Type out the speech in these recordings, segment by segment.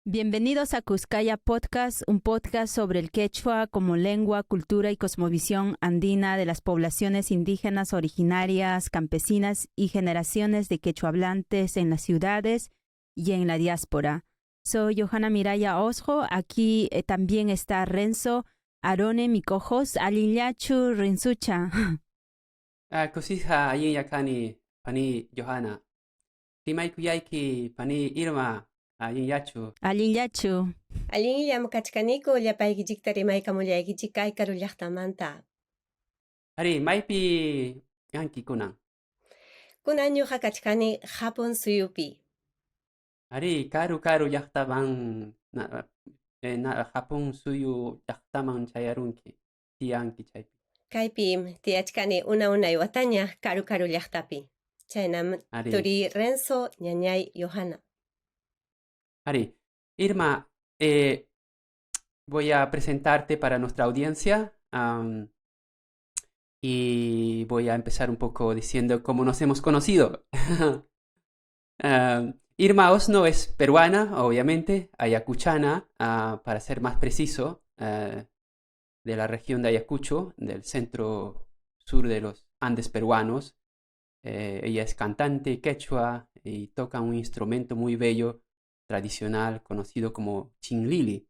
Bienvenidos a Cuscaya Podcast, un podcast sobre el quechua como lengua, cultura y cosmovisión andina de las poblaciones indígenas originarias, campesinas y generaciones de quechuahablantes en las ciudades y en la diáspora. Soy Johanna Miraya Osjo, aquí también está Renzo Arone Mikojos, Alinyachu Rinsucha. Kusisha ayin yakani pani Johanna. Timay kuyayki pani Irma ayin yachu. Alinyachu. Allin llamkachkaniku llapaykillekta rimaykamullaykichik kay karu llaqtamanta. Ari maypi yanki kunan. Kunan ñuqa kachkani Japon suyupi. Ari karu llaqtaman Japón suyu llaqtaman chayarunki. Tiyanki chaypi. Kaypi tiyachkani una wataña karu llaqtapi. Chaynam Ari. turi Renzo ñañay Johanna. Ari, Irma, voy a presentarte para nuestra audiencia. Y voy a empezar un poco diciendo cómo nos hemos conocido. Irma Osno es peruana, obviamente, ayacuchana, para ser más preciso, de la región de Ayacucho, del centro sur de los Andes peruanos. Ella es cantante quechua y toca un instrumento muy bello, tradicional, conocido como chinlili,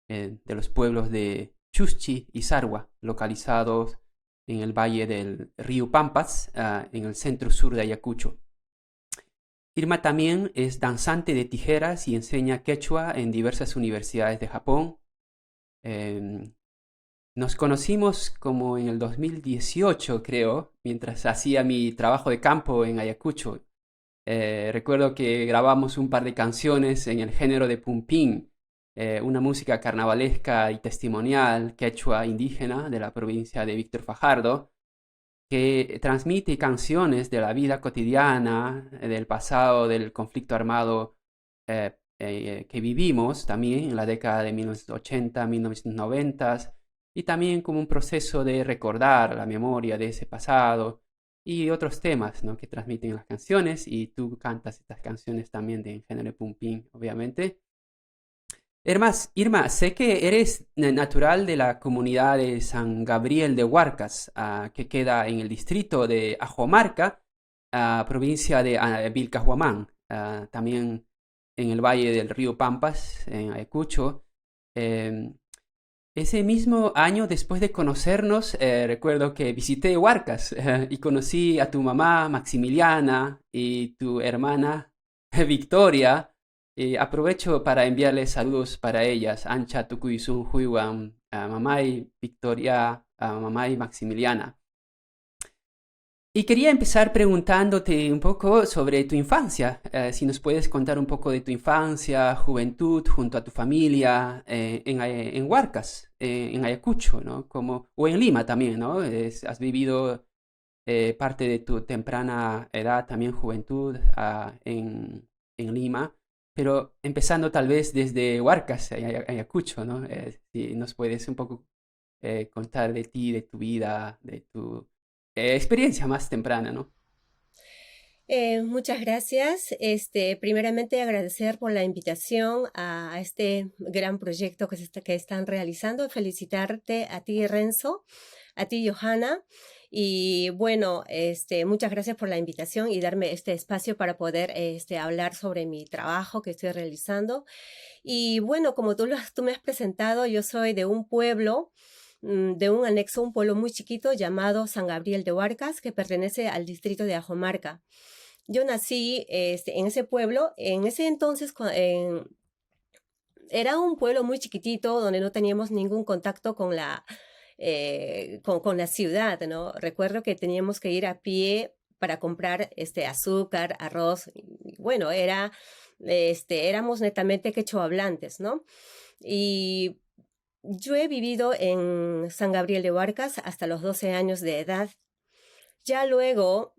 de los pueblos de Chuschi y Sarwa, localizados en el valle del río Pampas, en el centro sur de Ayacucho. Irma también es danzante de tijeras y enseña quechua en diversas universidades de Japón. Nos conocimos como en el 2018, creo, mientras hacía mi trabajo de campo en Ayacucho. Recuerdo que grabamos un par de canciones en el género de pumpín, una música carnavalesca y testimonial quechua indígena de la provincia de Víctor Fajardo, que transmite canciones de la vida cotidiana, del pasado, del conflicto armado que vivimos también en la década de 1980, 1990, y también como un proceso de recordar la memoria de ese pasado y otros temas, ¿no?, que transmiten las canciones, y tú cantas estas canciones también de género pumpín, obviamente. Irma, sé que eres natural de la comunidad de San Gabriel de Huarcas, que queda en el distrito de Ajomarca, provincia de Vilcahuamán, también en el valle del río Pampas, en Ayacucho. Ese mismo año, después de conocernos, recuerdo que visité Huarcas y conocí a tu mamá Maximiliana y tu hermana Victoria. Aprovecho para enviarles saludos para ellas, Ancha Tukuisun Huiwan, a Mamay Victoria, a Mamay Maximiliana. Y quería empezar preguntándote un poco sobre tu infancia, si nos puedes contar un poco de tu infancia, juventud, junto a tu familia, en Huarcas, en Ayacucho, ¿no? O en Lima también, ¿no? Has vivido parte de tu temprana edad, también juventud, en Lima. Pero empezando tal vez desde Huarcas, Ayacucho, ¿no? Si nos puedes un poco contar de ti, de tu vida, de tu experiencia más temprana, ¿no? Muchas gracias. Primeramente agradecer por la invitación a este gran proyecto que están realizando. Felicitarte a ti, Renzo, a ti, Johanna. Y bueno, muchas gracias por la invitación y darme este espacio para poder hablar sobre mi trabajo que estoy realizando. Y bueno, como tú me has presentado, yo soy de un pueblo, de un anexo, un pueblo muy chiquito llamado San Gabriel de Huarcas, que pertenece al distrito de Ajomarca. Yo nací en ese pueblo. En ese entonces era un pueblo muy chiquitito donde no teníamos ningún contacto con la ciudad, ¿no? Recuerdo que teníamos que ir a pie para comprar azúcar, arroz. Y bueno, éramos netamente quechohablantes, ¿no? Y yo he vivido en San Gabriel de Huarcas hasta los 12 años de edad. Ya luego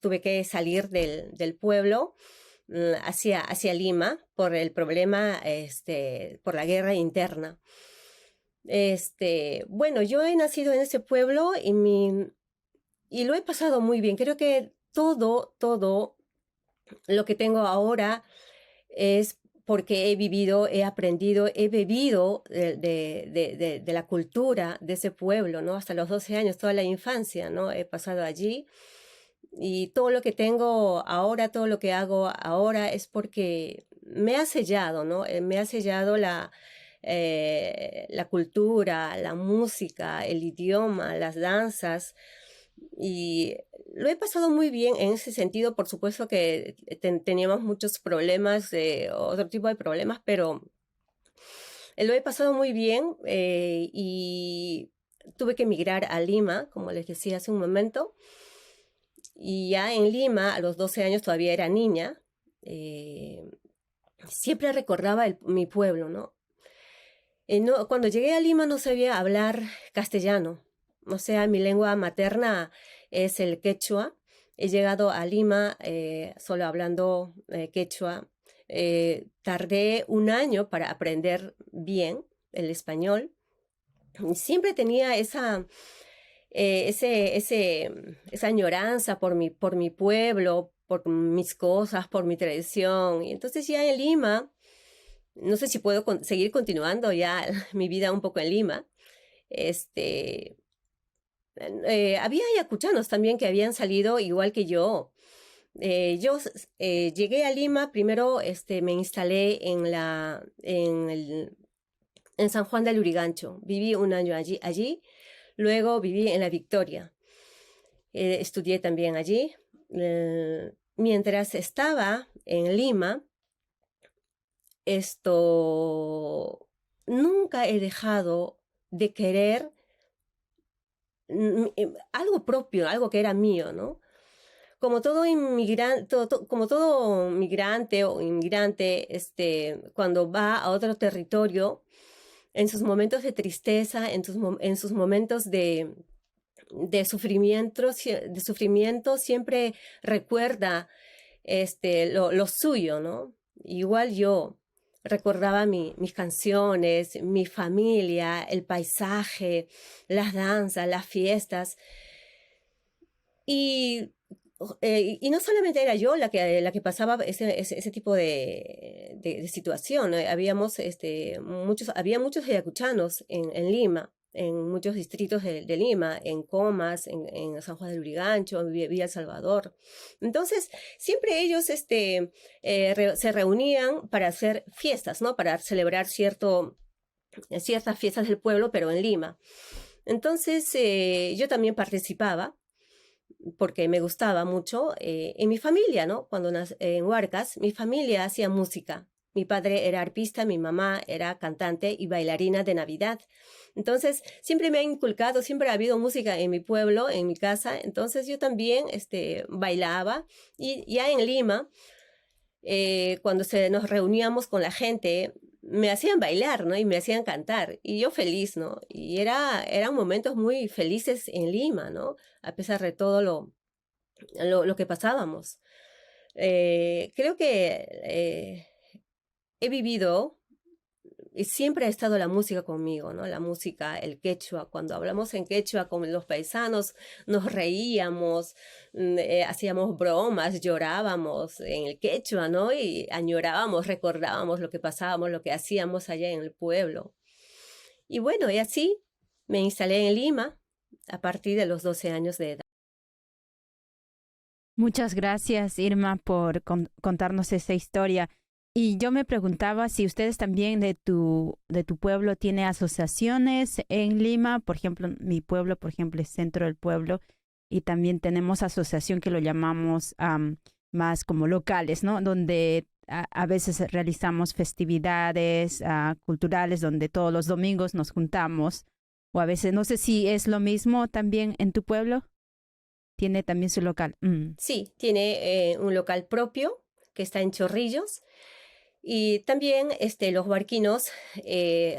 tuve que salir del pueblo hacia Lima por el problema, por la guerra interna. Bueno, yo he nacido en ese pueblo y lo he pasado muy bien. Creo que todo lo que tengo ahora es porque he vivido, he aprendido, he bebido de la cultura de ese pueblo, ¿no? Hasta los 12 años, toda la infancia, ¿no? He pasado allí. Y todo lo que tengo ahora, todo lo que hago ahora es porque me ha sellado, ¿no? Me ha sellado la cultura, la música, el idioma, las danzas. Y lo he pasado muy bien en ese sentido. Por supuesto que teníamos muchos problemas, otro tipo de problemas, pero lo he pasado muy bien y tuve que emigrar a Lima, como les decía hace un momento. Y ya en Lima, a los 12 años todavía era niña, siempre recordaba mi pueblo, ¿no? Cuando llegué a Lima no sabía hablar castellano, o sea, mi lengua materna es el quechua. He llegado a Lima solo hablando quechua. Tardé un año para aprender bien el español. Siempre tenía esa añoranza por mi pueblo, por mis cosas, por mi tradición. Y entonces ya en Lima, no sé si puedo seguir continuando ya mi vida un poco en Lima. Había ayacuchanos también que habían salido igual que yo. Yo llegué a Lima, primero me instalé en San Juan del Lurigancho. Viví un año allí. Luego viví en La Victoria. Estudié también allí. Mientras estaba en Lima, nunca he dejado de querer algo propio, algo que era mío, ¿no? Como todo migrante o inmigrante, cuando va a otro territorio, en sus momentos de tristeza, en sus momentos de sufrimiento, siempre recuerda lo suyo, ¿no? Igual yo recordaba mis canciones, mi familia, el paisaje, las danzas, las fiestas. Y no solamente era yo la que pasaba ese tipo de situación. Había muchos ayacuchanos en Lima, en muchos distritos de Lima, en Comas, en San Juan del Lurigancho, en Villa El Salvador. Entonces, siempre ellos se reunían para hacer fiestas, ¿no? Para celebrar ciertas fiestas del pueblo, pero en Lima. Entonces, yo también participaba, porque me gustaba mucho. En mi familia, ¿no? Cuando en Huarcas, mi familia hacía música. Mi padre era arpista, mi mamá era cantante y bailarina de Navidad. Entonces, siempre me ha inculcado, siempre ha habido música en mi pueblo, en mi casa. Entonces, yo también bailaba. Y ya en Lima, cuando nos reuníamos con la gente, me hacían bailar, ¿no? Y me hacían cantar. Y yo feliz, ¿no? Y eran momentos muy felices en Lima, ¿no? A pesar de todo lo que pasábamos. Creo que he vivido y siempre ha estado la música conmigo, ¿no? La música, el quechua. Cuando hablamos en quechua con los paisanos, nos reíamos, hacíamos bromas, llorábamos en el quechua, ¿no? Y añorábamos, recordábamos lo que pasábamos, lo que hacíamos allá en el pueblo. Y bueno, y así me instalé en Lima a partir de los 12 años de edad. Muchas gracias, Irma, por contarnos esta historia. Y yo me preguntaba si ustedes también de tu pueblo tiene asociaciones en Lima. Por ejemplo, mi pueblo, por ejemplo, es Centro del Pueblo. Y también tenemos asociación que lo llamamos más como locales, ¿no? Donde a veces realizamos festividades culturales donde todos los domingos nos juntamos. O a veces, no sé si es lo mismo también en tu pueblo. ¿Tiene también su local? Sí, tiene un local propio que está en Chorrillos. Y también los huarquinos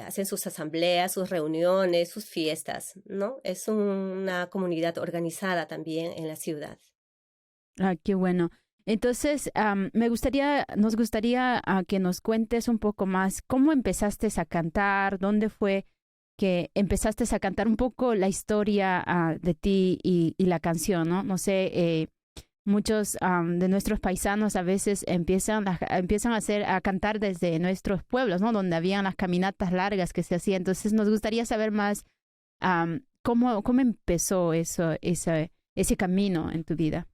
hacen sus asambleas, sus reuniones, sus fiestas, ¿no? Es una comunidad organizada también en la ciudad. Qué bueno. Entonces, nos gustaría que nos cuentes un poco más cómo empezaste a cantar, dónde fue que empezaste a cantar un poco la historia de ti y la canción, ¿no? No sé, muchos de nuestros paisanos a veces empiezan a cantar desde nuestros pueblos, ¿no? Donde habían las caminatas largas que se hacían. Entonces nos gustaría saber más cómo empezó ese camino en tu vida.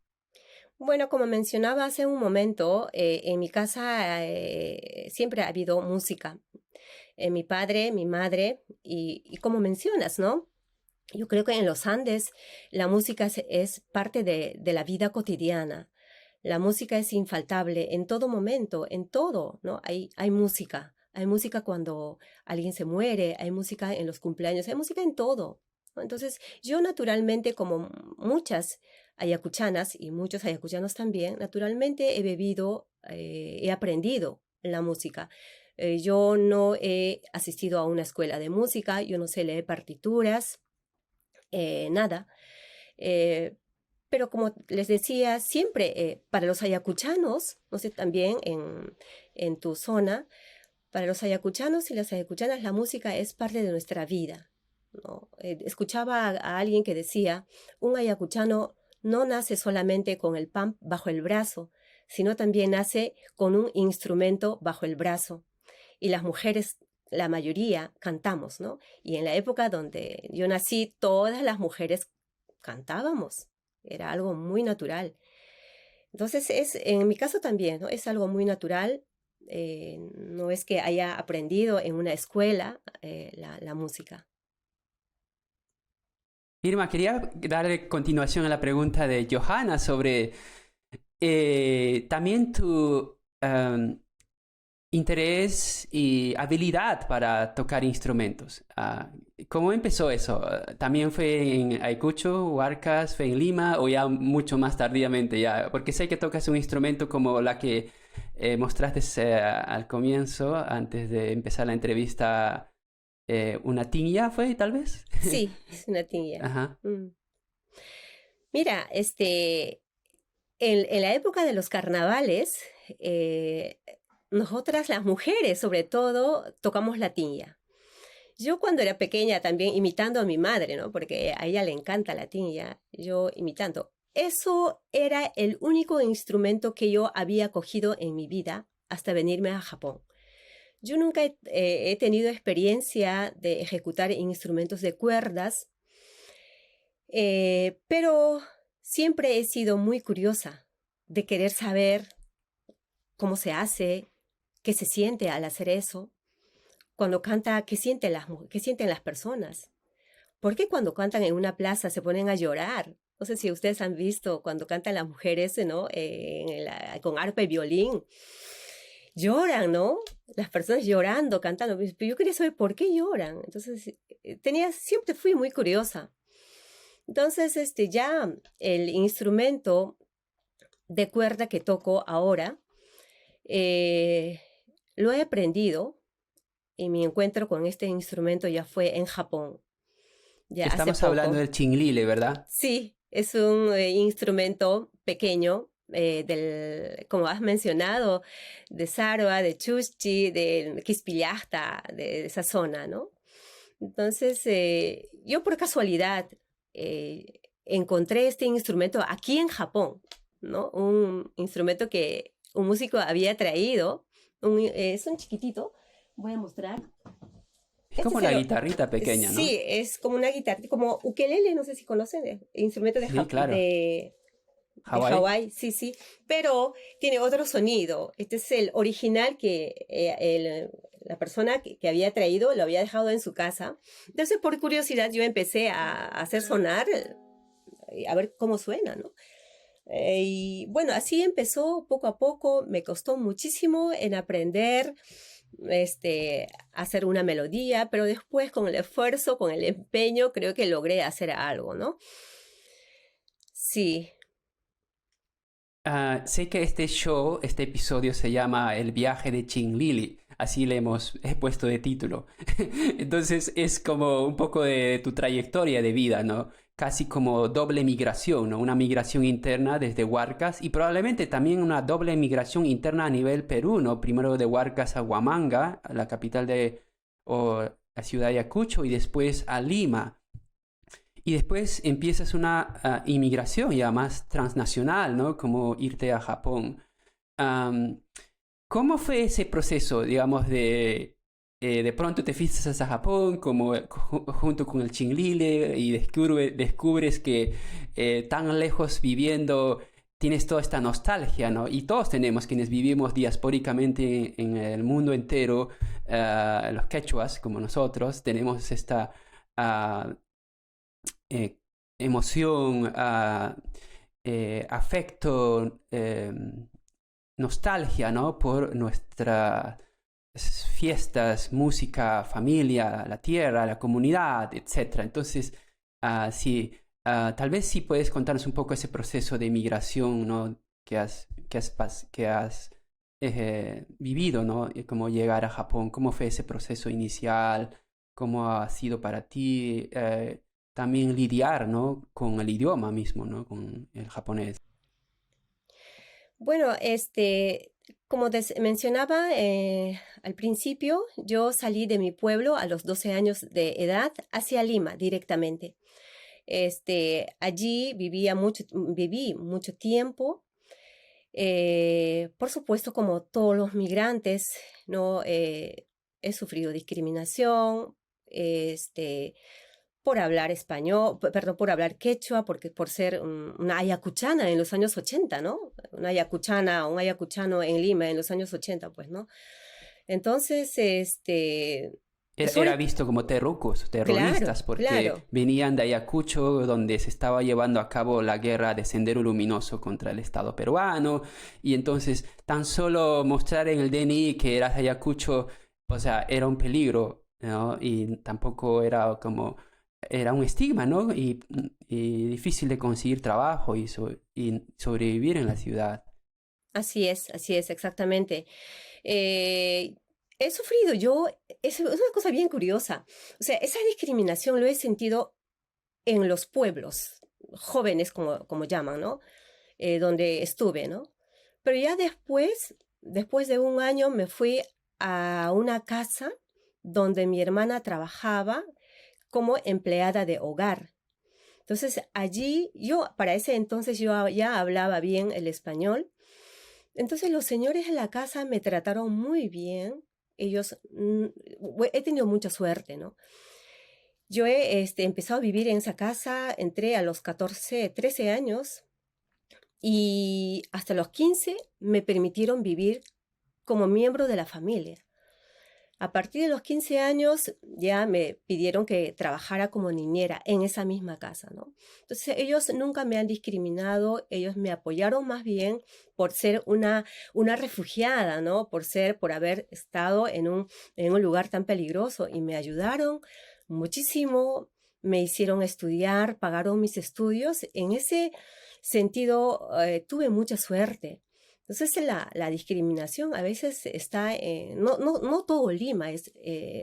Bueno, como mencionaba hace un momento, en mi casa siempre ha habido música. Mi padre, mi madre, y como mencionas, ¿no? Yo creo que en los Andes la música es parte de la vida cotidiana. La música es infaltable en todo momento, en todo, ¿no? Hay música. Hay música cuando alguien se muere, hay música en los cumpleaños, hay música en todo, ¿no? Entonces, yo naturalmente, como muchas ayacuchanas y muchos ayacuchanos también, naturalmente he aprendido la música. Yo no he asistido a una escuela de música, yo no sé leer partituras, nada. Pero como les decía, siempre para los ayacuchanos, no sé, también en tu zona, para los ayacuchanos y las ayacuchanas la música es parte de nuestra vida, ¿no? Escuchaba a alguien que decía, un ayacuchano no nace solamente con el pan bajo el brazo, sino también nace con un instrumento bajo el brazo. Y las mujeres, la mayoría, cantamos, ¿no? Y en la época donde yo nací, todas las mujeres cantábamos. Era algo muy natural. Entonces, en mi caso también, ¿no? Es algo muy natural. No es que haya aprendido en una escuela la música. Irma, quería darle continuación a la pregunta de Johanna sobre también tu interés y habilidad para tocar instrumentos. ¿Cómo empezó eso? ¿También fue en Ayacucho, Huarcas, fue en Lima o ya mucho más tardíamente ya? Porque sé que tocas un instrumento como la que mostraste al comienzo, antes de empezar la entrevista. ¿Una tiña fue, tal vez? Sí, es una tiña. Ajá. Mira, en la época de los carnavales, nosotras las mujeres, sobre todo, tocamos la tiña. Yo cuando era pequeña también imitando a mi madre, ¿no? Porque a ella le encanta la tiña, yo imitando. Eso era el único instrumento que yo había cogido en mi vida hasta venirme a Japón. Yo nunca he tenido experiencia de ejecutar instrumentos de cuerdas, pero siempre he sido muy curiosa de querer saber cómo se hace, qué se siente al hacer eso. Cuando canta, qué sienten las personas. ¿Por qué cuando cantan en una plaza se ponen a llorar? No sé si ustedes han visto cuando cantan las mujeres, ¿no? Con arpa y violín. Lloran, ¿no? Las personas llorando, cantando. Pero yo quería saber por qué lloran. Entonces, siempre fui muy curiosa. Entonces, ya el instrumento de cuerda que toco ahora, lo he aprendido y mi encuentro con este instrumento ya fue en Japón. Ya Estamos hablando del chinglile, ¿verdad? Sí, es un instrumento pequeño, como has mencionado, de Saroa, de Chuschi, de Quispillasta, de esa zona, ¿no? Entonces, yo por casualidad encontré este instrumento aquí en Japón, ¿no? Un instrumento que un músico había traído, es un chiquitito, voy a mostrar. Es como una guitarrita pequeña, ¿no? Sí, es como una guitarra, como ukelele, no sé si conocen, instrumento de Japón. Claro. De Hawái, sí, pero tiene otro sonido. Este es el original que la persona que había traído lo había dejado en su casa. Entonces, por curiosidad, yo empecé a hacer sonar, a ver cómo suena, ¿no? Y bueno, así empezó poco a poco. Me costó muchísimo en aprender hacer una melodía, pero después con el esfuerzo, con el empeño, creo que logré hacer algo, ¿no? Sí. Sé que este episodio se llama El viaje de Chinglili, así le hemos puesto de título. Entonces es como un poco de tu trayectoria de vida, ¿no? Casi como doble migración, ¿no? Una migración interna desde Huarcas y probablemente también una doble migración interna a nivel Perú, ¿no? Primero de Huarcas a Huamanga, la capital de la ciudad de Ayacucho, y después a Lima. Y después empiezas una inmigración ya más transnacional, ¿no? Como irte a Japón. Am, ¿Cómo fue ese proceso, digamos, de pronto te fuiste a Japón como junto con el Chinglile y descubres que tan lejos viviendo tienes toda esta nostalgia, ¿no? Y todos tenemos, quienes vivimos diaspóricamente en el mundo entero, los quechuas como nosotros, tenemos esta ah, eh, emoción, afecto, nostalgia, ¿no? Por nuestras fiestas, música, familia, la tierra, la comunidad, etc. Entonces, sí, tal vez sí puedes contarnos un poco ese proceso de migración, ¿no? Que has vivido, ¿no? Y cómo llegar a Japón, cómo fue ese proceso inicial, cómo ha sido para ti también lidiar, ¿no? Con el idioma mismo, ¿no? Con el japonés. Bueno, como mencionaba al principio, yo salí de mi pueblo a los 12 años de edad hacia Lima directamente. Allí viví mucho tiempo. Por supuesto, como todos los migrantes, ¿no? He sufrido discriminación, por hablar español, perdón, por hablar quechua, porque por ser una ayacuchana en los años 80, ¿no? Una ayacuchana, un ayacuchano en Lima en los años 80, pues, ¿no? Entonces, Era visto como terroristas, claro, porque claro. venían de Ayacucho, donde se estaba llevando a cabo la guerra de Sendero Luminoso contra el Estado peruano, y entonces tan solo mostrar en el DNI que eras de Ayacucho, o sea, era un peligro, ¿no? Y tampoco era un estigma, ¿no? Y difícil de conseguir trabajo y sobrevivir en la ciudad. Así es, exactamente. Eh, He sufrido yo, es una cosa bien curiosa. O sea, esa discriminación lo he sentido en los pueblos jóvenes, como llaman, ¿no? Donde estuve, ¿no? Pero ya después de un año, me fui a una casa donde mi hermana trabajaba como empleada de hogar. Entonces, allí para ese entonces yo ya hablaba bien el español. Entonces, los señores de la casa me trataron muy bien. Ellos, he tenido mucha suerte, ¿no? Yo he empezado a vivir en esa casa, entré a los 14, 13 años y hasta los 15 me permitieron vivir como miembro de la familia. A partir de los 15 años ya me pidieron que trabajara como niñera en esa misma casa, ¿no? Entonces ellos nunca me han discriminado, ellos me apoyaron más bien por ser una refugiada, ¿no? Por haber estado en un lugar tan peligroso y me ayudaron muchísimo, me hicieron estudiar, pagaron mis estudios. En ese sentido, tuve mucha suerte. Entonces la discriminación a veces está, no todo Lima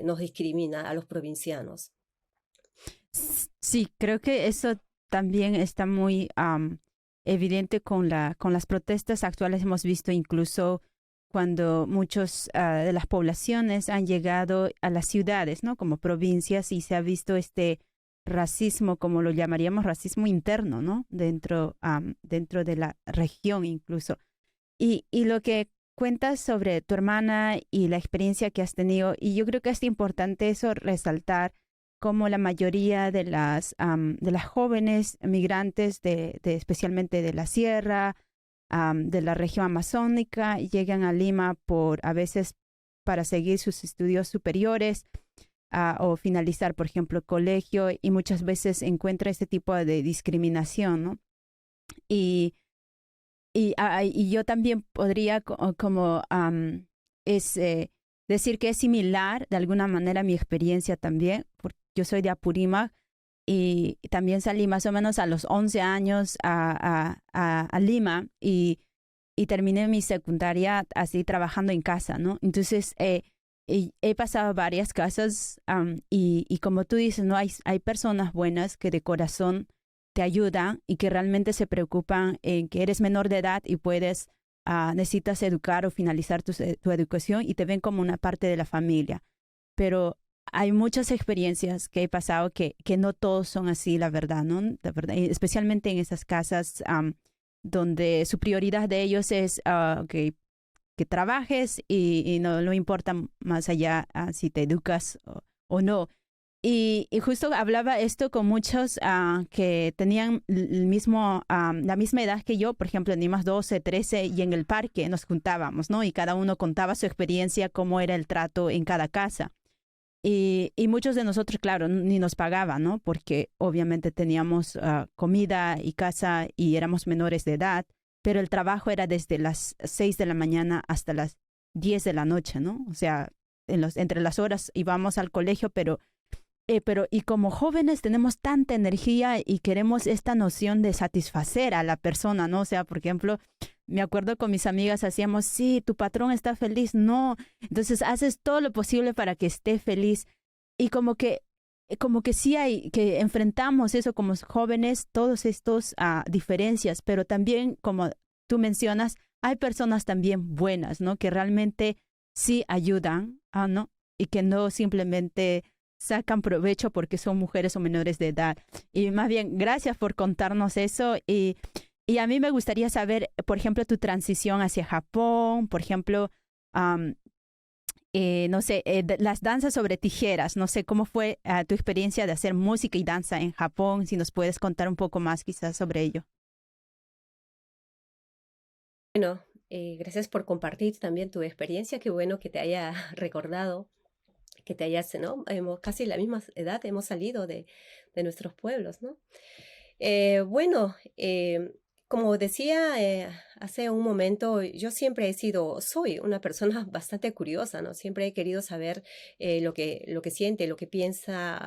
nos discrimina a los provincianos. Sí, creo que eso también está muy evidente con las protestas actuales. Hemos visto incluso cuando muchos de las poblaciones han llegado a las ciudades, ¿no? Como provincias, y se ha visto este racismo, como lo llamaríamos racismo interno, ¿no? Dentro de la región incluso. Y lo que cuentas sobre tu hermana y la experiencia que has tenido, y yo creo que es importante eso resaltar, como la mayoría de las jóvenes migrantes, especialmente de la sierra, de la región amazónica, llegan a Lima a veces para seguir sus estudios superiores o finalizar, por ejemplo, el colegio, y muchas veces encuentra este tipo de discriminación, ¿no? Y yo también podría decir que es similar de alguna manera a mi experiencia también, porque yo soy de Apurímac y también salí más o menos a los 11 años a Lima y terminé mi secundaria así trabajando en casa, ¿no? Entonces he pasado varias casas y como tú dices, ¿no? Hay personas buenas que de corazón te ayudan y que realmente se preocupan en que eres menor de edad y necesitas educar o finalizar tu educación y te ven como una parte de la familia. Pero hay muchas experiencias que he pasado que no todos son así, la verdad, ¿no? La verdad, especialmente en esas casas donde su prioridad de ellos es que trabajes y no importa más allá si te educas o no. Y justo hablaba esto con muchos que tenían la misma edad que yo, por ejemplo, teníamos 12, 13 y en el parque nos juntábamos, ¿no? Y cada uno contaba su experiencia, cómo era el trato en cada casa. Y muchos de nosotros, claro, ni nos pagaban, ¿no? Porque obviamente teníamos comida y casa y éramos menores de edad, pero el trabajo era desde las 6 de la mañana hasta las 10 de la noche, ¿no? O sea, entre las horas íbamos al colegio, pero y como jóvenes tenemos tanta energía y queremos esta noción de satisfacer a la persona, ¿no? O sea, por ejemplo, me acuerdo con mis amigas hacíamos, sí, tu patrón está feliz, no. Entonces haces todo lo posible para que esté feliz. Y como que sí que enfrentamos eso como jóvenes, todos estos diferencias, pero también, como tú mencionas, hay personas también buenas, ¿no? Que realmente sí ayudan, ¿no? Y que no simplemente sacan provecho porque son mujeres o menores de edad. Y más bien, gracias por contarnos eso. Y a mí me gustaría saber, por ejemplo, tu transición hacia Japón, por ejemplo, no sé, las danzas sobre tijeras. No sé cómo fue tu experiencia de hacer música y danza en Japón, si nos puedes contar un poco más quizás sobre ello. Bueno, gracias por compartir también tu experiencia. Qué bueno que te haya recordado, que te hayas, ¿no? Casi la misma edad hemos salido de nuestros pueblos, ¿no? Bueno, como decía hace un momento, yo siempre soy una persona bastante curiosa, ¿no? Siempre he querido saber lo que siente, lo que piensa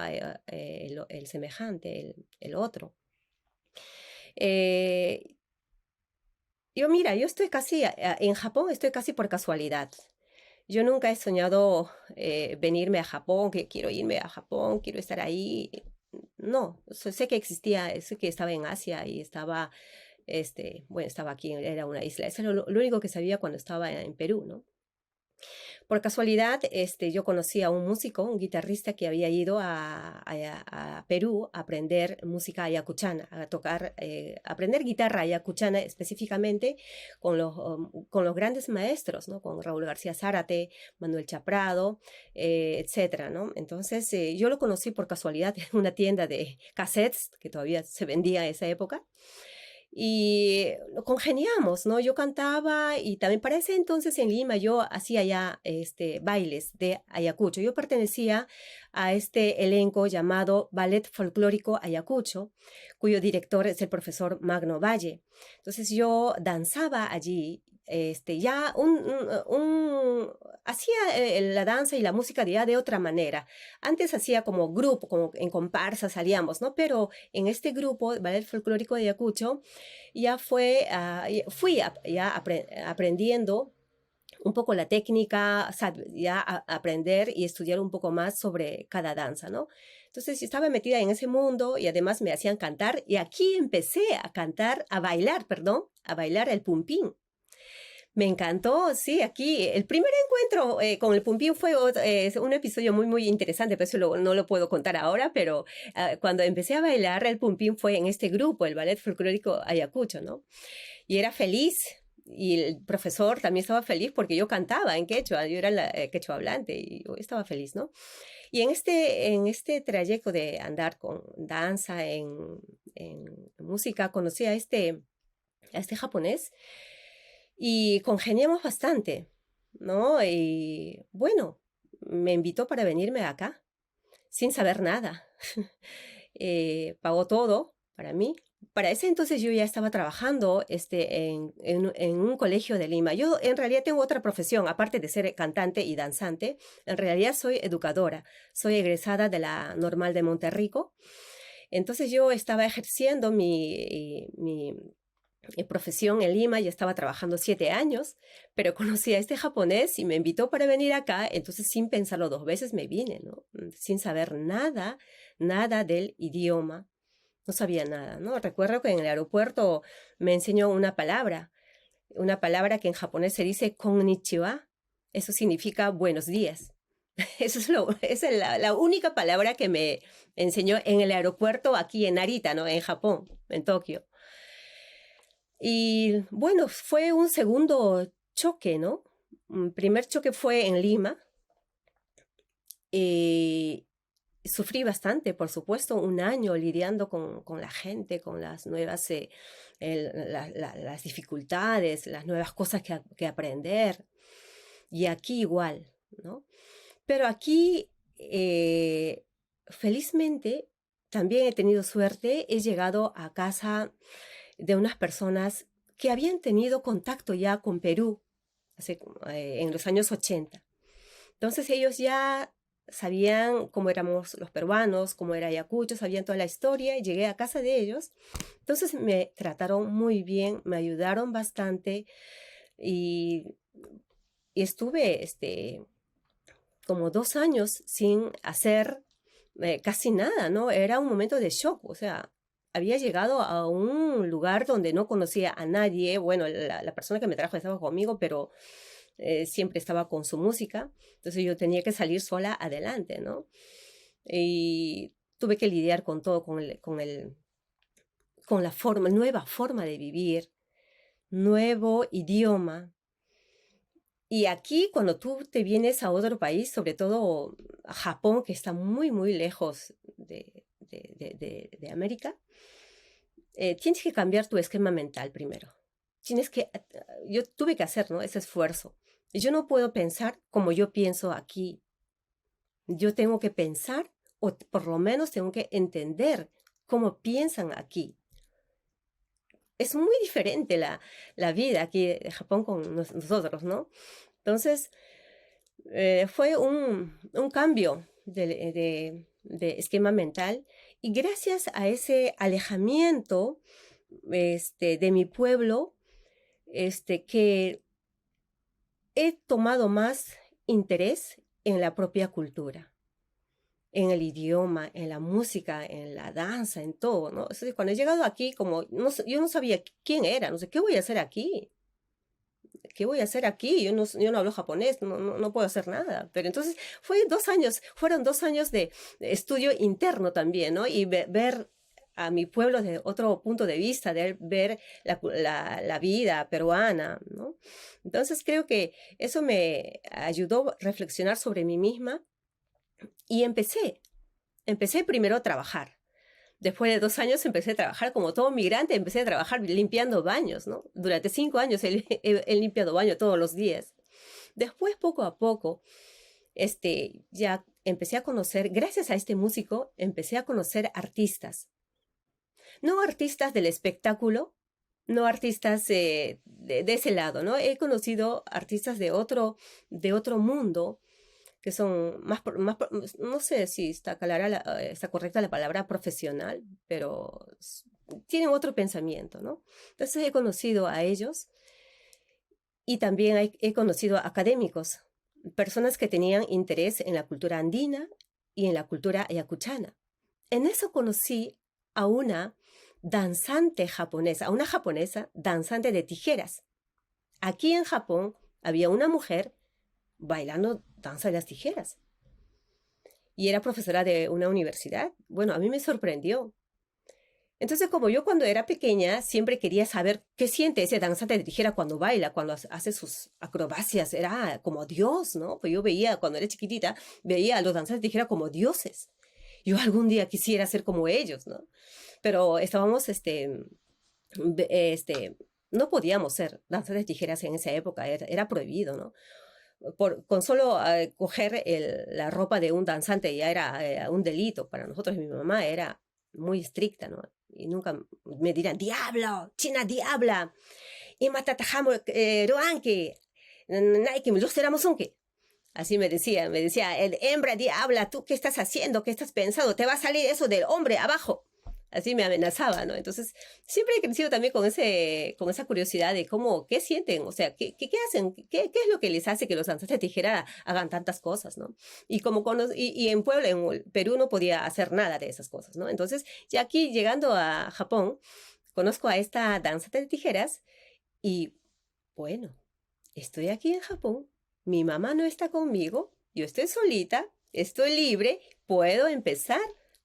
el semejante, el otro. Yo estoy casi, en Japón estoy casi por casualidad. Yo nunca he soñado venirme a Japón, que quiero irme a Japón, quiero estar ahí. No, sé que existía, sé que estaba en Asia y estaba, estaba aquí, era una isla. Eso es lo único que sabía cuando estaba en Perú, ¿no? Por casualidad, yo conocí a un músico, un guitarrista que había ido a Perú a aprender música ayacuchana, aprender guitarra ayacuchana específicamente con los grandes maestros, ¿no? Con Raúl García Zárate, Manuel Chaprado, etcétera, ¿no? Entonces, yo lo conocí por casualidad en una tienda de cassettes que todavía se vendía en esa época. Y congeniamos, ¿no? Yo cantaba y también para ese entonces en Lima yo hacía ya bailes de Ayacucho. Yo pertenecía a este elenco llamado Ballet Folclórico Ayacucho, cuyo director es el profesor Magno Valle. Entonces yo danzaba allí, ya hacía la danza y la música ya de otra manera. Antes hacía como grupo, como en comparsa salíamos, ¿no? Pero en este grupo, Ballet Folclórico de Ayacucho, ya fui aprendiendo un poco la técnica, ya aprender y estudiar un poco más sobre cada danza, ¿no? Entonces yo estaba metida en ese mundo y además me hacían cantar y aquí empecé a bailar el pumpín. Me encantó, sí, aquí el primer encuentro con el pumpín fue un episodio muy, muy interesante, pero eso no lo puedo contar ahora, pero cuando empecé a bailar el pumpín fue en este grupo, el Ballet Folclórico Ayacucho, ¿no? Y era feliz, y el profesor también estaba feliz porque yo cantaba en quechua, yo era la quechua hablante y yo estaba feliz, ¿no? Y en este trayecto de andar con danza, en música, conocí a este japonés, y congeniamos bastante, ¿no? Y bueno, me invitó para venirme acá, sin saber nada. Pagó todo para mí. Para ese entonces yo ya estaba trabajando en un colegio de Lima. Yo en realidad tengo otra profesión, aparte de ser cantante y danzante. En realidad soy educadora. Soy egresada de la Normal de Monterrico. Entonces yo estaba ejerciendo mi profesión en Lima, ya estaba trabajando 7 años, pero conocí a este japonés y me invitó para venir acá, entonces sin pensarlo 2 veces me vine, ¿no? Sin saber nada del idioma, no sabía nada, ¿no? Recuerdo que en el aeropuerto me enseñó una palabra que en japonés se dice konnichiwa, eso significa buenos días. Esa es la única palabra que me enseñó en el aeropuerto aquí en Narita, ¿no? En Japón, en Tokio. Y bueno, fue un segundo choque, ¿no? Un primer choque fue en Lima. Y sufrí bastante, por supuesto, un año lidiando con la gente, con las nuevas, las dificultades, las nuevas cosas que aprender. Y aquí igual, ¿no? Pero aquí, felizmente, también he tenido suerte, he llegado a casa de unas personas que habían tenido contacto ya con Perú en los años 80. Entonces ellos ya sabían cómo éramos los peruanos, cómo era Ayacucho, sabían toda la historia, y llegué a casa de ellos. Entonces me trataron muy bien, me ayudaron bastante y estuve como 2 años sin hacer casi nada, ¿no? Era un momento de shock, o sea, había llegado a un lugar donde no conocía a nadie. Bueno, la persona que me trajo estaba conmigo, pero siempre estaba con su música, entonces yo tenía que salir sola adelante, ¿no? Y tuve que lidiar con todo, con la nueva forma de vivir, nuevo idioma. Y aquí, cuando tú te vienes a otro país, sobre todo a Japón, que está muy, muy lejos de América, tienes que cambiar tu esquema mental primero. Yo tuve que hacer, ¿no? Ese esfuerzo. Yo no puedo pensar como yo pienso aquí. Yo tengo que pensar, o por lo menos tengo que entender cómo piensan aquí. Es muy diferente la vida aquí de Japón con nosotros, ¿no? Entonces, fue un cambio de esquema mental, y gracias a ese alejamiento de mi pueblo, que he tomado más interés en la propia cultura, en el idioma, en la música, en la danza, en todo, ¿no? Entonces, cuando he llegado aquí, yo no sabía quién era, no sé, ¿qué voy a hacer aquí? ¿Qué voy a hacer aquí? Yo no hablo japonés, no puedo hacer nada. Pero entonces fueron 2 años de estudio interno también, ¿no? Y ver a mi pueblo desde otro punto de vista, de ver la vida peruana, ¿no? Entonces creo que eso me ayudó a reflexionar sobre mí misma, y empecé primero a trabajar. Después de 2 años empecé a trabajar como todo migrante, empecé a trabajar limpiando baños, ¿no? Durante 5 años he limpiado baños todos los días. Después, poco a poco, ya empecé a conocer, gracias a este músico, empecé a conocer artistas. No artistas del espectáculo, no artistas de ese lado, ¿no? He conocido artistas de otro mundo, que son no sé si está correcta la palabra profesional, pero tienen otro pensamiento, ¿no? Entonces he conocido a ellos, y también he conocido a académicos, personas que tenían interés en la cultura andina y en la cultura ayacuchana. En eso conocí a una danzante japonesa, a una japonesa danzante de tijeras. Aquí en Japón había una mujer bailando danza de las tijeras, y era profesora de una universidad. Bueno, a mí me sorprendió. Entonces, como yo cuando era pequeña siempre quería saber qué siente ese danzante de tijera cuando baila, cuando hace sus acrobacias, era como Dios, ¿no? Pues yo veía, cuando era chiquitita, veía a los danzantes de tijera como dioses. Yo algún día quisiera ser como ellos, ¿no? Pero estábamos, no podíamos ser danzantes de tijeras en esa época, era prohibido, ¿no? Con solo coger la ropa de un danzante ya era un delito para nosotros. Mi mamá era muy estricta, ¿no? Y nunca me dirán, diablo, china diabla, y matatajamo ruanque, naiki luceramozunque. Así me decía, el hembra diabla, ¿tú qué estás haciendo? ¿Qué estás pensando? Te va a salir eso del hombre abajo. Así me amenazaba, ¿no? Entonces, siempre he crecido también con esa curiosidad de qué sienten, o sea, qué hacen, qué es lo que les hace que los danzantes de tijera hagan tantas cosas, ¿no? Y en Puebla, en Perú, no podía hacer nada de esas cosas, ¿no? Entonces, ya aquí, llegando a Japón, conozco a esta danzante de tijeras, y bueno, estoy aquí en Japón, mi mamá no está conmigo, yo estoy solita, estoy libre, puedo empezar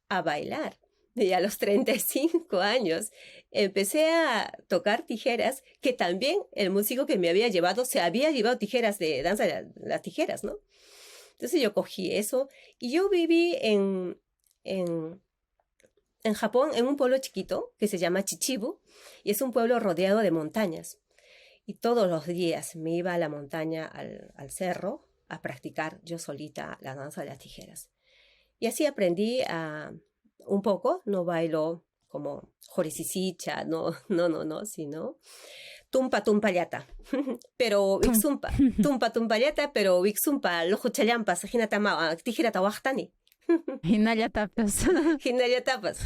a bailar. Y a los 35 años empecé a tocar tijeras, que también el músico que me había llevado se había llevado tijeras de danza de las tijeras, ¿no? Entonces yo cogí eso y yo viví en Japón, en un pueblo chiquito que se llama Chichibu, y es un pueblo rodeado de montañas. Y todos los días me iba a la montaña, al cerro, a practicar yo solita la danza de las tijeras. Y así aprendí un poco, no bailo como jorisisicha, no, sino tumpa tumpallata. Pero tumpa tumpallata, pero wixumpa lojo chalampas, hinatama, tijera tawachtani. Hinaya tapas. Hinaya tapas.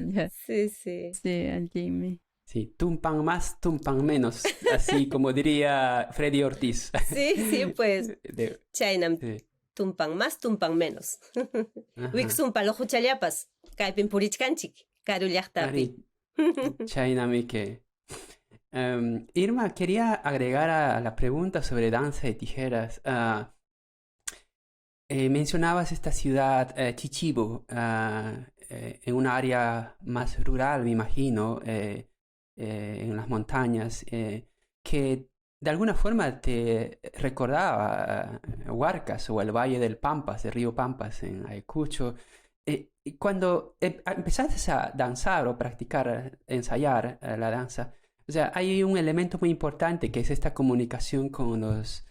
Ya. Sí, sí. Sí, Jimmy. Sí, tumpan más, tumpan menos, así como diría Freddy Ortiz. Sí, pues, chaynam. Sí. Tumpan más, tumpan menos. Ajá. Wixumpa lojo challapas, kaypin purichkanchik, karullaqtapi. Chaynamike. Irma, quería agregar a la pregunta sobre danza de tijeras. Mencionabas esta ciudad, Chichibu, en un área más rural, me imagino, en las montañas, que de alguna forma te recordaba Huarcas o el Valle del Pampas, el río Pampas en Ayacucho. Y cuando empezaste a danzar o practicar, ensayar la danza, o sea, hay un elemento muy importante que es esta comunicación con los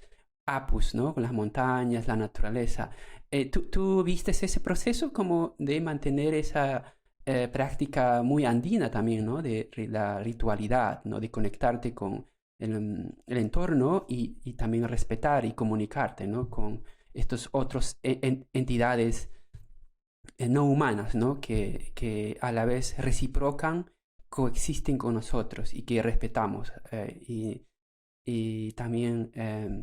apus, ¿no? Con las montañas, la naturaleza. ¿Tú viste ese proceso como de mantener esa práctica muy andina también, ¿no? De la ritualidad, ¿no? De conectarte con el entorno y también respetar y comunicarte, ¿no? Con estos otros entidades no humanas, ¿no? Que a la vez reciprocan, coexisten con nosotros y que respetamos. Y también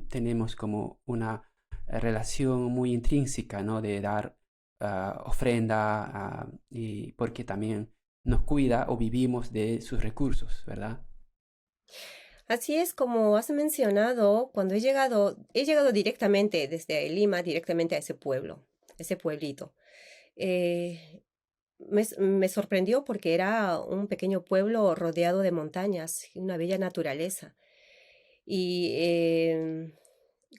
tenemos como una relación muy intrínseca, ¿no? De dar ofrenda y porque también nos cuida o vivimos de sus recursos, ¿verdad? Así es como has mencionado, cuando he llegado directamente desde Lima, directamente a ese pueblo, ese pueblito. Me sorprendió porque era un pequeño pueblo rodeado de montañas, una bella naturaleza. Y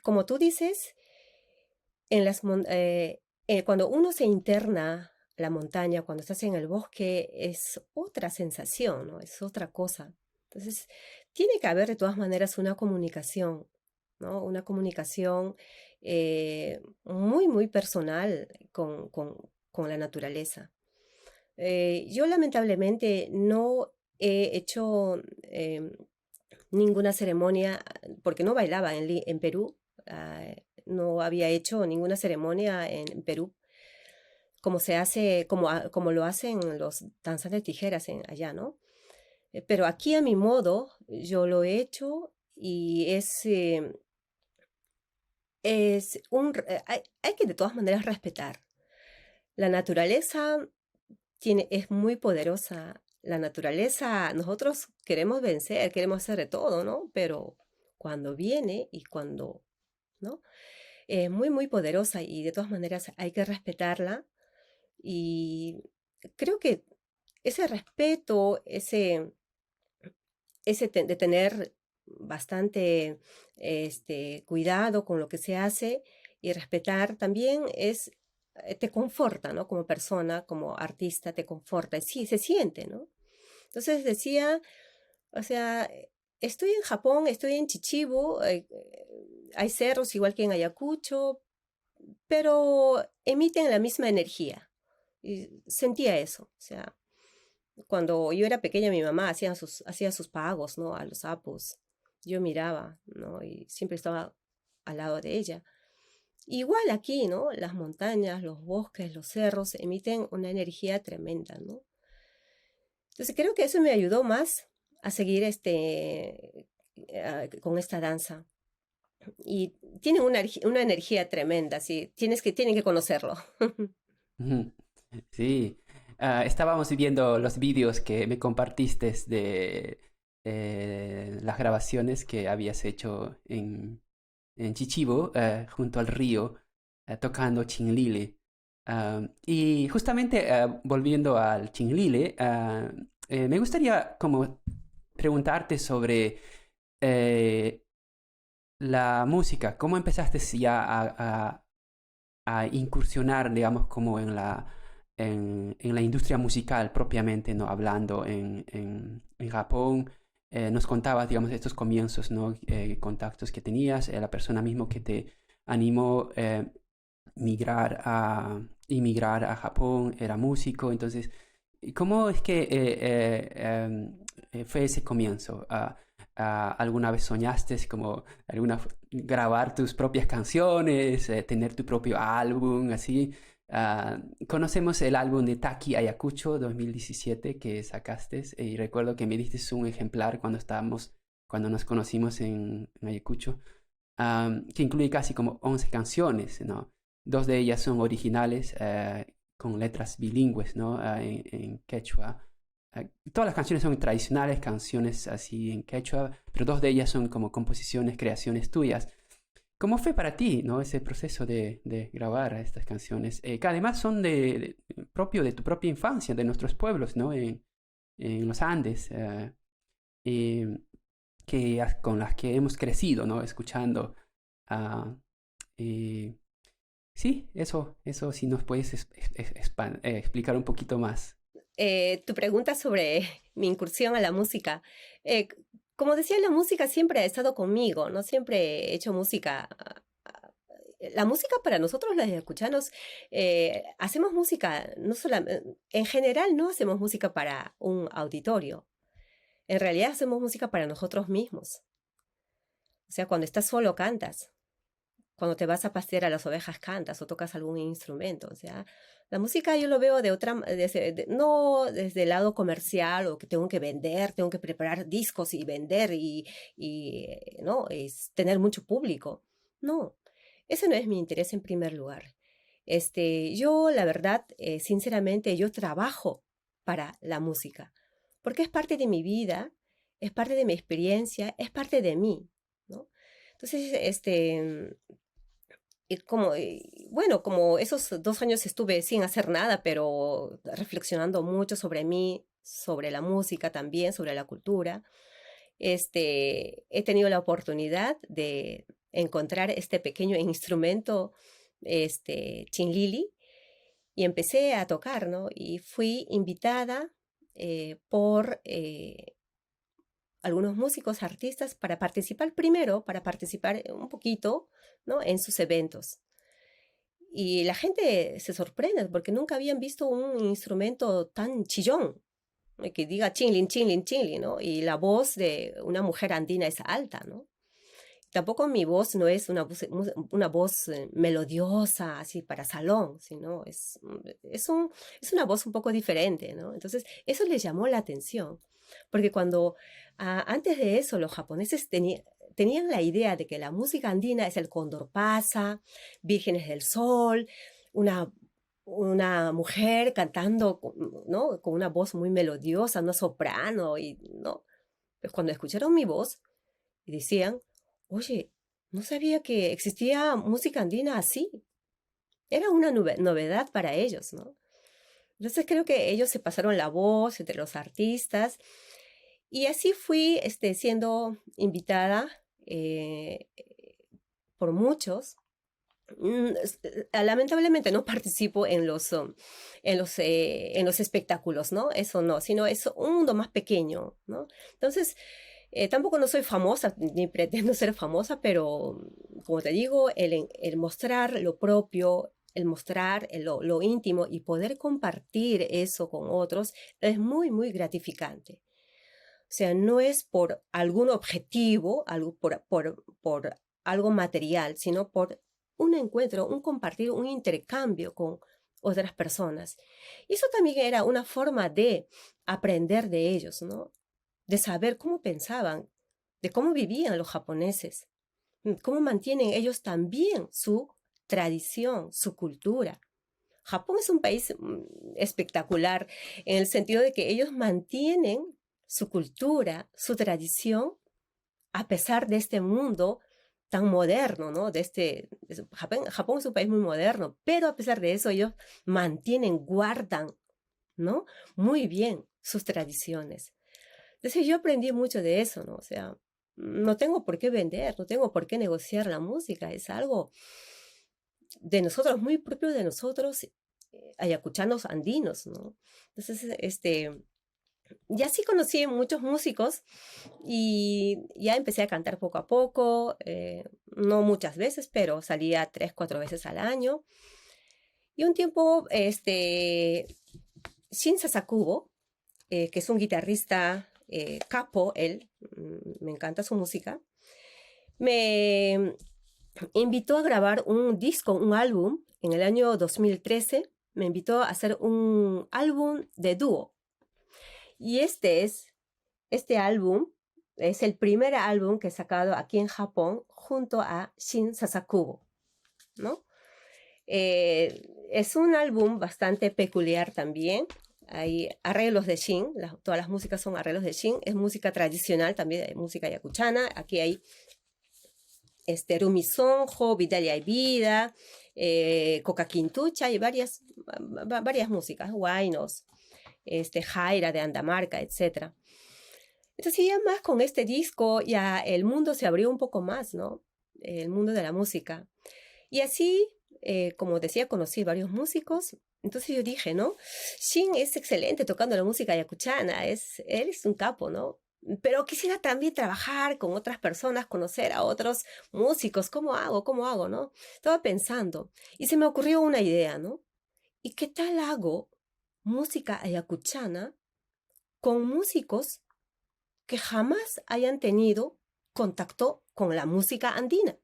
como tú dices, cuando uno se interna la montaña, cuando estás en el bosque, es otra sensación, ¿no? Es otra cosa. Entonces, tiene que haber de todas maneras una comunicación, ¿no? Una comunicación muy, muy personal con la naturaleza. Yo lamentablemente no he hecho ninguna ceremonia, porque no bailaba en Perú, no había hecho ninguna ceremonia en Perú, como se hace, como lo hacen los danzantes de tijeras allá, ¿no? Pero aquí a mi modo, yo lo he hecho y hay que de todas maneras respetar. La naturaleza es muy poderosa. La naturaleza, nosotros queremos vencer, queremos hacer de todo, ¿no? Pero cuando viene y cuando, ¿no? Es muy, muy poderosa y de todas maneras hay que respetarla. Y creo que ese respeto, de tener bastante cuidado con lo que se hace y respetar también te conforta, ¿no? Como persona, como artista, te conforta. Sí, se siente, ¿no? Entonces decía, o sea, estoy en Japón, estoy en Chichibu, hay cerros igual que en Ayacucho, pero emiten la misma energía. Y sentía eso, o sea, cuando yo era pequeña mi mamá hacía sus pagos, ¿no? A los apus. Yo miraba, ¿no? Y siempre estaba al lado de ella. Igual aquí, ¿no? Las montañas, los bosques, los cerros emiten una energía tremenda, ¿no? Entonces creo que eso me ayudó más a seguir con esta danza. Y tiene una energía tremenda, sí. Tienen que conocerlo. Sí. Estábamos viendo los vídeos que me compartiste de las grabaciones que habías hecho en en Chichibu, junto al río, tocando Chinlile. Y justamente volviendo al Chinlile, me gustaría como preguntarte sobre eh, la música. ¿Cómo empezaste ya a incursionar, digamos, como en la industria musical propiamente, ¿no? Hablando en Japón? Nos contabas, digamos, estos comienzos, ¿no? Contactos que tenías, la persona mismo que te animó inmigrar a Japón, era músico. Entonces, ¿cómo es que fue ese comienzo? ¿Alguna vez soñaste como grabar tus propias canciones, tener tu propio álbum, así? Conocemos el álbum de Taki Ayacucho 2017 que sacaste, y recuerdo que me diste un ejemplar cuando nos conocimos en Ayacucho, que incluye casi como 11 canciones, ¿no? Dos de ellas son originales, con letras bilingües, ¿no? En quechua. Todas las canciones son tradicionales, canciones así en quechua, pero dos de ellas son como composiciones, creaciones tuyas. ¿Cómo fue para ti, ¿no? Ese proceso de grabar estas canciones, que además son propio de tu propia infancia, de nuestros pueblos, ¿no? En los Andes, y con las que hemos crecido, ¿no? Escuchando. ah, y sí, eso sí nos puedes explicar un poquito más. Tu pregunta sobre mi incursión a la música. Como decía, la música siempre ha estado conmigo, ¿no? Siempre he hecho música. La música para nosotros los escuchanos, hacemos música, no solamente, en general no hacemos música para un auditorio. En realidad hacemos música para nosotros mismos. O sea, cuando estás solo cantas. Cuando te vas a pasear a las ovejas cantas o tocas algún instrumento. O sea, la música yo lo veo no desde el lado comercial o que tengo que vender, tengo que preparar discos y vender no, es tener mucho público. No, ese no es mi interés en primer lugar. Yo, la verdad, sinceramente, yo trabajo para la música, porque es parte de mi vida, es parte de mi experiencia, es parte de mí, ¿no? Entonces, bueno, como esos 2 años estuve sin hacer nada, pero reflexionando mucho sobre mí, sobre la música también, sobre la cultura, he tenido la oportunidad de encontrar este pequeño instrumento, chinlili, y empecé a tocar, ¿no? Y fui invitada por algunos músicos, artistas, para participar un poquito, ¿no? En sus eventos. Y la gente se sorprende porque nunca habían visto un instrumento tan chillón, que diga chinlin, chinlin, chinlin, ¿no? Y la voz de una mujer andina es alta, ¿no? Tampoco mi voz no es una voz melodiosa, así para salón, sino es una voz un poco diferente, ¿no? Entonces, eso les llamó la atención, porque antes de eso, los japoneses tenían la idea de que la música andina es el Cóndor Pasa, Vírgenes del Sol, una mujer cantando, ¿no? Con una voz muy melodiosa, una soprano, ¿no? Pues cuando escucharon mi voz, decían, oye, no sabía que existía música andina así. Era una novedad para ellos, ¿no? Entonces creo que ellos se pasaron la voz entre los artistas y así fui siendo invitada por muchos. Lamentablemente no participo en los espectáculos, ¿no? Eso no, sino es un mundo más pequeño, ¿no? Entonces, tampoco no soy famosa, ni pretendo ser famosa, pero como te digo, el mostrar lo propio, el mostrar lo íntimo y poder compartir eso con otros es muy, muy gratificante. O sea, no es por algún objetivo, por algo material, sino por un encuentro, un compartir, un intercambio con otras personas. Y eso también era una forma de aprender de ellos, ¿no? De saber cómo pensaban, de cómo vivían los japoneses, cómo mantienen ellos también su tradición, su cultura. Japón es un país espectacular en el sentido de que ellos mantienen su cultura, su tradición, a pesar de este mundo tan moderno, ¿no? Japón es un país muy moderno, pero a pesar de eso ellos guardan, ¿no? Muy bien sus tradiciones. Entonces yo aprendí mucho de eso, ¿no? O sea, no tengo por qué vender, no tengo por qué negociar la música, es algo de nosotros, muy propio de nosotros, ayacuchanos andinos, ¿no? Entonces, ya sí conocí muchos músicos y ya empecé a cantar poco a poco, no muchas veces, pero salía 3, 4 veces al año. Y un tiempo, Shin Sasakubo, que es un guitarrista capo, él, me encanta su música, me invitó a grabar un disco, un álbum, en el año 2013, me invitó a hacer un álbum de dúo. Y este álbum es el primer álbum que he sacado aquí en Japón junto a Shin Sasakubo, ¿no? Es un álbum bastante peculiar también. Hay arreglos de Shin, todas las músicas son arreglos de Shin, es música tradicional también, hay música yakuchana. Aquí hay Rumi Sonjo, Vidalia y Vida, Coca Quintucha y varias músicas, Huaynos, Jaira de Andamarca, etc. Entonces ya más con este disco ya el mundo se abrió un poco más, ¿no? El mundo de la música. Y así, como decía, conocí varios músicos. Entonces yo dije, ¿no? Shin es excelente tocando la música yakuchana, él es un capo, ¿no? Pero quisiera también trabajar con otras personas, conocer a otros músicos. ¿Cómo hago? ¿Cómo hago? ¿No? Estaba pensando y se me ocurrió una idea, ¿no? ¿Y qué tal hago música ayacuchana con músicos que jamás hayan tenido contacto con la música andina?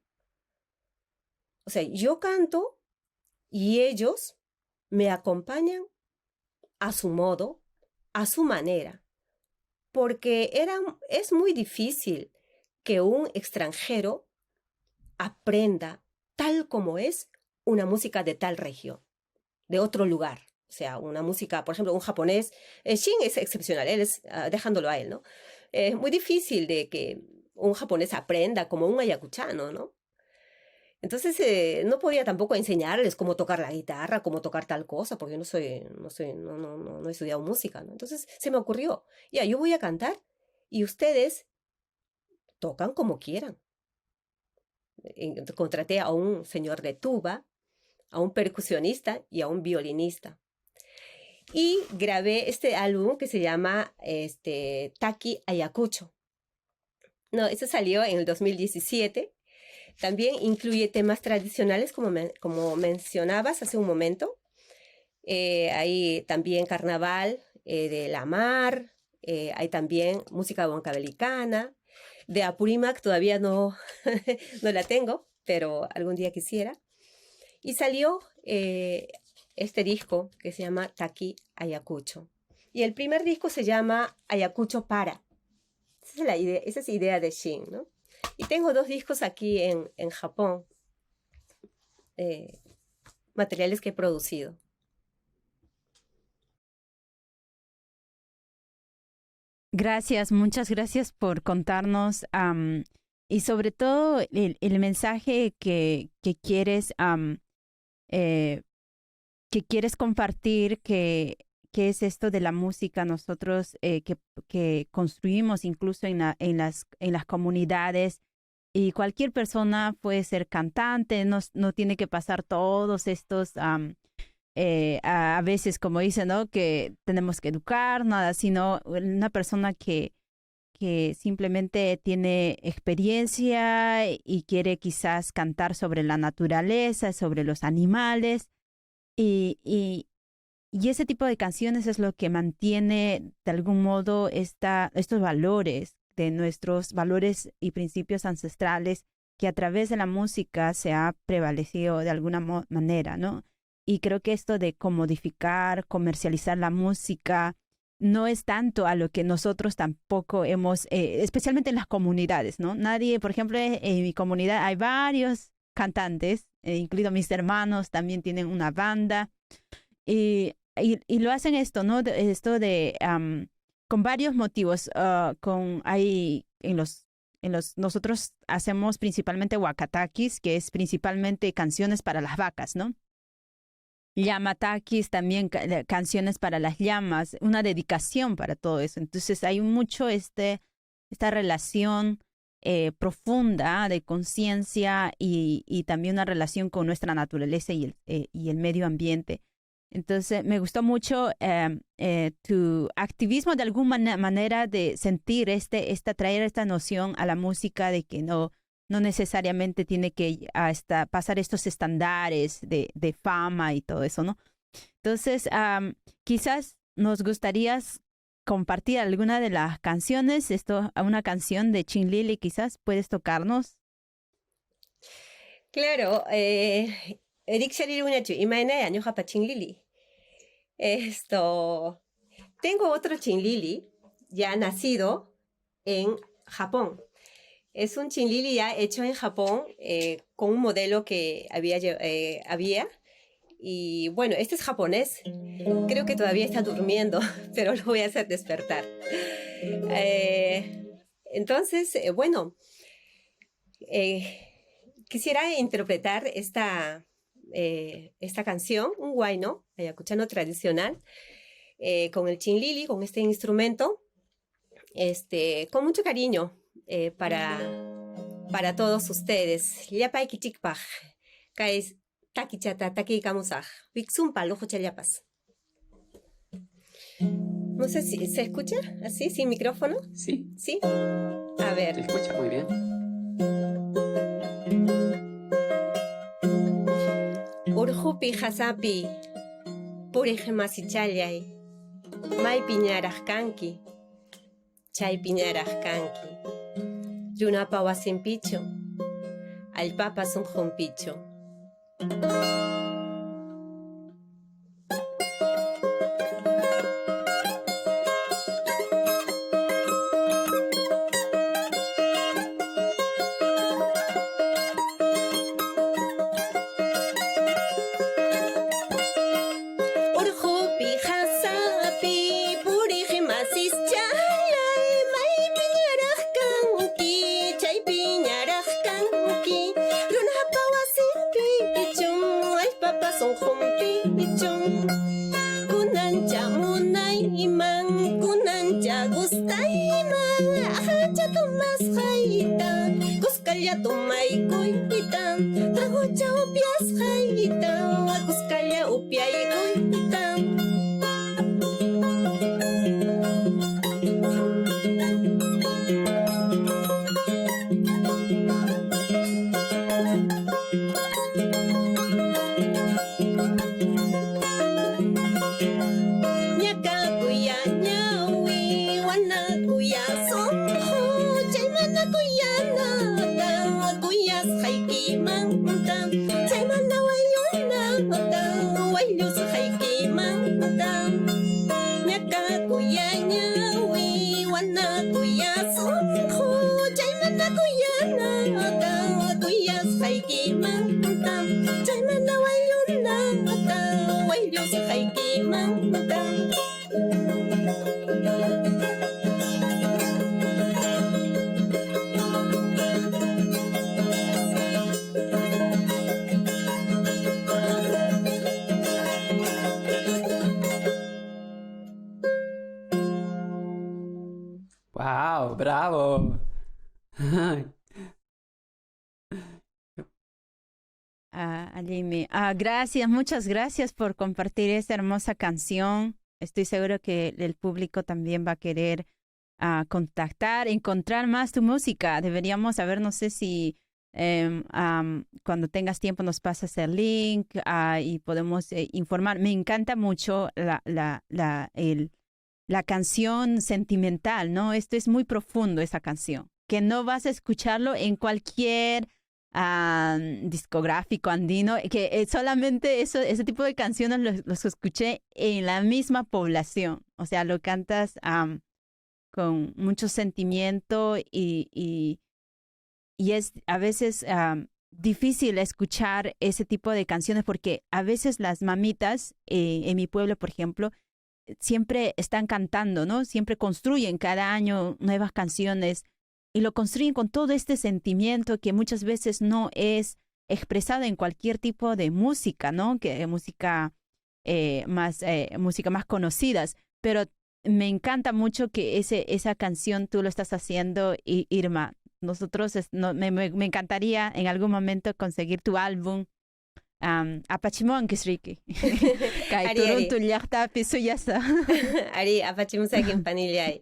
O sea, yo canto y ellos me acompañan a su modo, a su manera, porque es muy difícil que un extranjero aprenda tal como es una música de tal región, de otro lugar. O sea, una música, por ejemplo, un japonés, Shin es excepcional, él es, dejándolo a él, ¿no? Es muy difícil de que un japonés aprenda como un ayacuchano, ¿no? Entonces no podía tampoco enseñarles cómo tocar la guitarra, cómo tocar tal cosa, porque no he estudiado música, ¿no? Entonces se me ocurrió, ya, yo voy a cantar y ustedes tocan como quieran. Contraté a un señor de tuba, a un percusionista y a un violinista. Y grabé este álbum que se llama Taki Ayacucho. No, eso salió en el 2017. También incluye temas tradicionales, como mencionabas hace un momento. Hay también carnaval de la mar, hay también música huancabelicana. De Apurímac todavía no, no la tengo, pero algún día quisiera. Y salió este disco que se llama Taki Ayacucho. Y el primer disco se llama Ayacucho Para. Esa es la idea de Shin, ¿no? Y tengo 2 discos aquí en Japón, materiales que he producido. Gracias, muchas gracias por contarnos y sobre todo el mensaje que quieres compartir, que es esto de la música, nosotros que construimos incluso en las comunidades, y cualquier persona puede ser cantante, no tiene que pasar todos estos, a veces como dicen, ¿no? Que tenemos que educar, nada, sino una persona que simplemente tiene experiencia y quiere quizás cantar sobre la naturaleza, sobre los animales, y ese tipo de canciones es lo que mantiene de algún modo estos valores, de nuestros valores y principios ancestrales, que a través de la música se ha prevalecido de alguna manera, ¿no? Y creo que esto de comodificar, comercializar la música, no es tanto a lo que nosotros tampoco hemos, especialmente en las comunidades, ¿no? Nadie, por ejemplo, en mi comunidad hay varios cantantes, incluidos mis hermanos, también tienen una banda, y lo hacen esto, ¿no? Con varios motivos. Hay en nosotros hacemos principalmente huacatakis, que es principalmente canciones para las vacas, ¿no? Llamatakis también, canciones para las llamas, una dedicación para todo eso. Entonces hay mucho esta relación profunda de conciencia y también una relación con nuestra naturaleza y el medio ambiente. Entonces me gustó mucho tu activismo de alguna manera de sentir traer esta noción a la música de que no necesariamente tiene que pasar estos estándares de fama y todo eso, ¿no? Entonces, quizás nos gustaría compartir alguna de las canciones, una canción de Chinlili, quizás puedes tocarnos. Claro, Riksharil Unachu, Imaena Año Japa Chinlili. Tengo otro Chinlili ya nacido en Japón. Es un Chinlili ya hecho en Japón con un modelo que había. Y bueno, este es japonés. Creo que todavía está durmiendo, pero lo voy a hacer despertar. Entonces, bueno, quisiera interpretar esta canción, un huayno ayacuchano tradicional, con el Chinlili, con este instrumento, con mucho cariño para todos ustedes. Llapay kichikpaj, kais takichata takikamusaj, vixumpa lojo challapas. No sé si se escucha así, sin micrófono. Sí. ¿Sí? A ver. Se escucha muy bien. Urjupi hasapi, purij challay, may piñaraj kanki, chay piñaraj kanki. Yunapa wasimpicho, alpapa sunjumpicho. ¡Wow! ¡Bravo! Alime. Gracias, muchas gracias por compartir esta hermosa canción. Estoy seguro que el público también va a querer contactar, encontrar más tu música. Deberíamos saber, no sé si cuando tengas tiempo nos pasas el link y podemos informar. Me encanta mucho la canción sentimental, ¿no? Esto es muy profundo, esa canción, que no vas a escucharlo en cualquier discográfico andino, que solamente ese tipo de canciones los escuché en la misma población. O sea, lo cantas con mucho sentimiento y es a veces difícil escuchar ese tipo de canciones porque a veces las mamitas en mi pueblo, por ejemplo, siempre están cantando, ¿no? Siempre construyen cada año nuevas canciones y lo construyen con todo este sentimiento que muchas veces no es expresado en cualquier tipo de música, ¿no? Que música más conocidas, pero me encanta mucho que esa canción tú lo estás haciendo, Irma. Nosotros, me encantaría en algún momento conseguir tu álbum. Apachimon Kisriki. Kai turun tu llakta pisuyasa. Ari, apachimusakin panillay.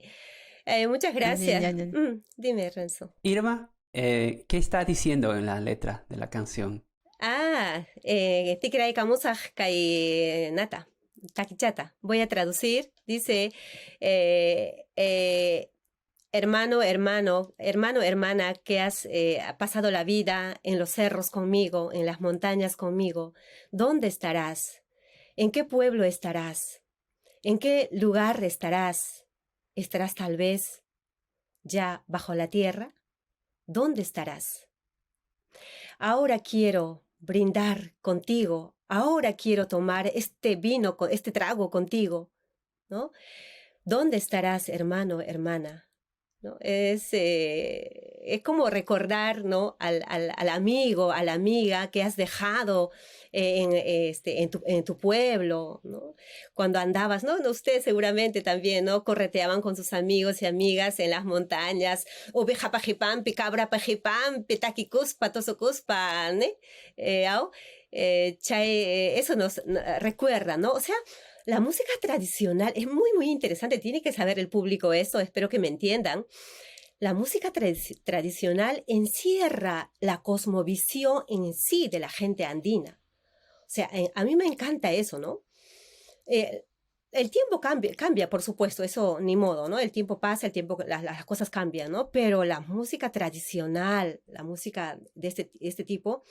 Muchas gracias. Dime, Renzo. Irma, ¿qué está diciendo en la letra de la canción? Tikray kamusaj kai nata, takichata. Voy a traducir. Dice, hermano, hermana, que has pasado la vida en los cerros conmigo, en las montañas conmigo. ¿Dónde estarás? ¿En qué pueblo estarás? ¿En qué lugar estarás? ¿Estarás tal vez ya bajo la tierra? ¿Dónde estarás? Ahora quiero brindar contigo. Ahora quiero tomar este vino, este trago contigo, ¿no? ¿Dónde estarás, hermano, hermana? ¿No? Es como recordar, ¿no? al amigo, a la amiga que has dejado en tu pueblo, ¿no? Cuando andabas, ¿no? Usted seguramente también, ¿no? Correteaban con sus amigos y amigas en las montañas, oveja pajipampi, cabra pajipampi, taquicuspa, tosocuspa, ¿no? Eso nos recuerda, ¿no? O sea, la música tradicional es muy, muy interesante. Tiene que saber el público eso, espero que me entiendan. La música tradicional encierra la cosmovisión en sí de la gente andina. O sea, a mí me encanta eso, ¿no? El tiempo cambia, por supuesto, eso ni modo, ¿no? El tiempo pasa, las cosas cambian, ¿no? Pero la música tradicional, la música de este tipo,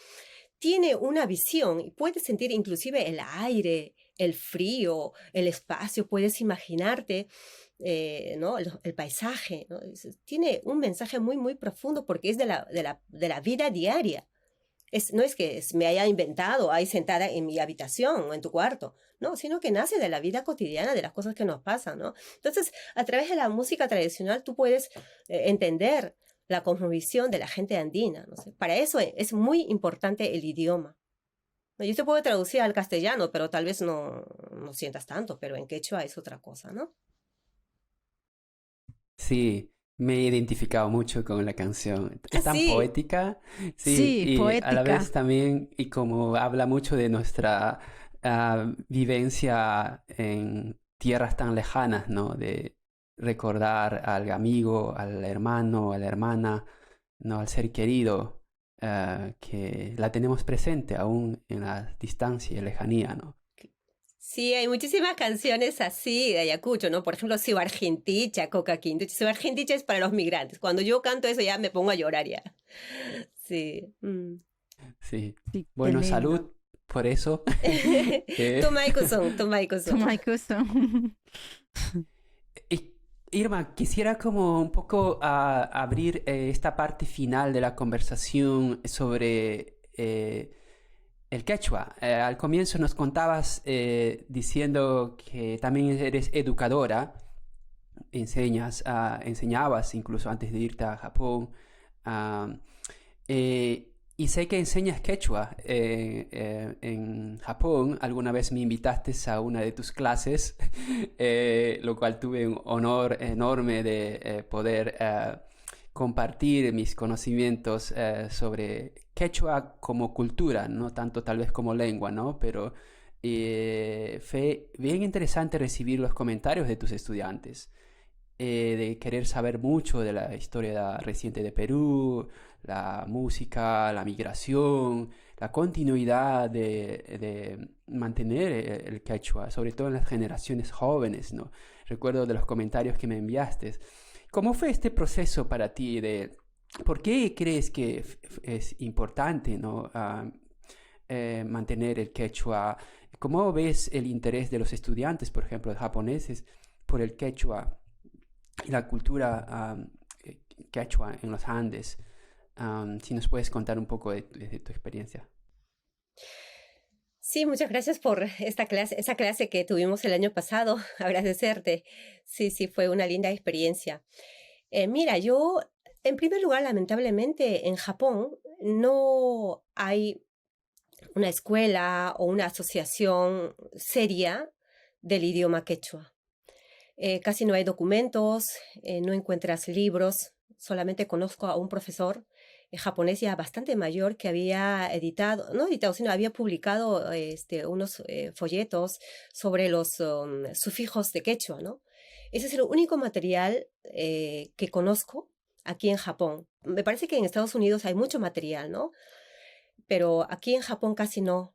tiene una visión y puedes sentir inclusive el aire, el frío, el espacio, puedes imaginarte, ¿no? el paisaje, ¿no? Tiene un mensaje muy, muy profundo porque es de la vida diaria. No es que me haya inventado ahí sentada en mi habitación o en tu cuarto, no, sino que nace de la vida cotidiana, de las cosas que nos pasan, ¿no? Entonces, a través de la música tradicional tú puedes entender la cosmovisión de la gente andina, no sé. Para eso es muy importante el idioma. Yo te puedo traducir al castellano, pero tal vez no sientas tanto, pero en quechua es otra cosa, ¿no? Sí, me he identificado mucho con la canción. Es tan Sí. poética, sí, Sí, y a la poética. vez también, y como habla mucho de nuestra vivencia en tierras tan lejanas, ¿no? De recordar al amigo, al hermano, a la hermana, ¿no? Al ser querido, que la tenemos presente aún en la distancia y lejanía, ¿no? Sí, hay muchísimas canciones así de Ayacucho, ¿no? Por ejemplo, Sibargenticha, Coca Quinto. Sibargenticha es para los migrantes. Cuando yo canto eso ya me pongo a llorar ya. Sí. Sí. Sí, qué Bueno, lindo. salud por eso. Tomaikuson. Tomaikuson. Irma, quisiera como un poco abrir esta parte final de la conversación sobre el quechua. Al comienzo nos contabas diciendo que también eres educadora, enseñabas incluso antes de irte a Japón. Y sé que enseñas quechua en Japón. Alguna vez me invitaste a una de tus clases, lo cual tuve un honor enorme de poder compartir mis conocimientos sobre quechua como cultura, no tanto tal vez como lengua, ¿no? Pero fue bien interesante recibir los comentarios de tus estudiantes, de querer saber mucho de la historia reciente de Perú, la música, la migración, la continuidad de mantener el quechua, sobre todo en las generaciones jóvenes, ¿no? Recuerdo de los comentarios que me enviaste. ¿Cómo fue este proceso para ti por qué crees que es importante, ¿no? Mantener el quechua? ¿Cómo ves el interés de los estudiantes, por ejemplo, japoneses, por el quechua y la cultura quechua en los Andes? Si nos puedes contar un poco de tu experiencia. Sí, muchas gracias por esa clase que tuvimos el año pasado. Agradecerte. Sí, fue una linda experiencia. Mira, yo En primer lugar, lamentablemente, en Japón no hay una escuela o una asociación seria del idioma quechua. Casi no hay documentos, no encuentras libros. Solamente conozco a un profesor japonés ya bastante mayor que había sino había publicado unos folletos sobre los sufijos de quechua, ¿no? Ese es el único material que conozco aquí en Japón. Me parece que en Estados Unidos hay mucho material, ¿no? Pero aquí en Japón casi no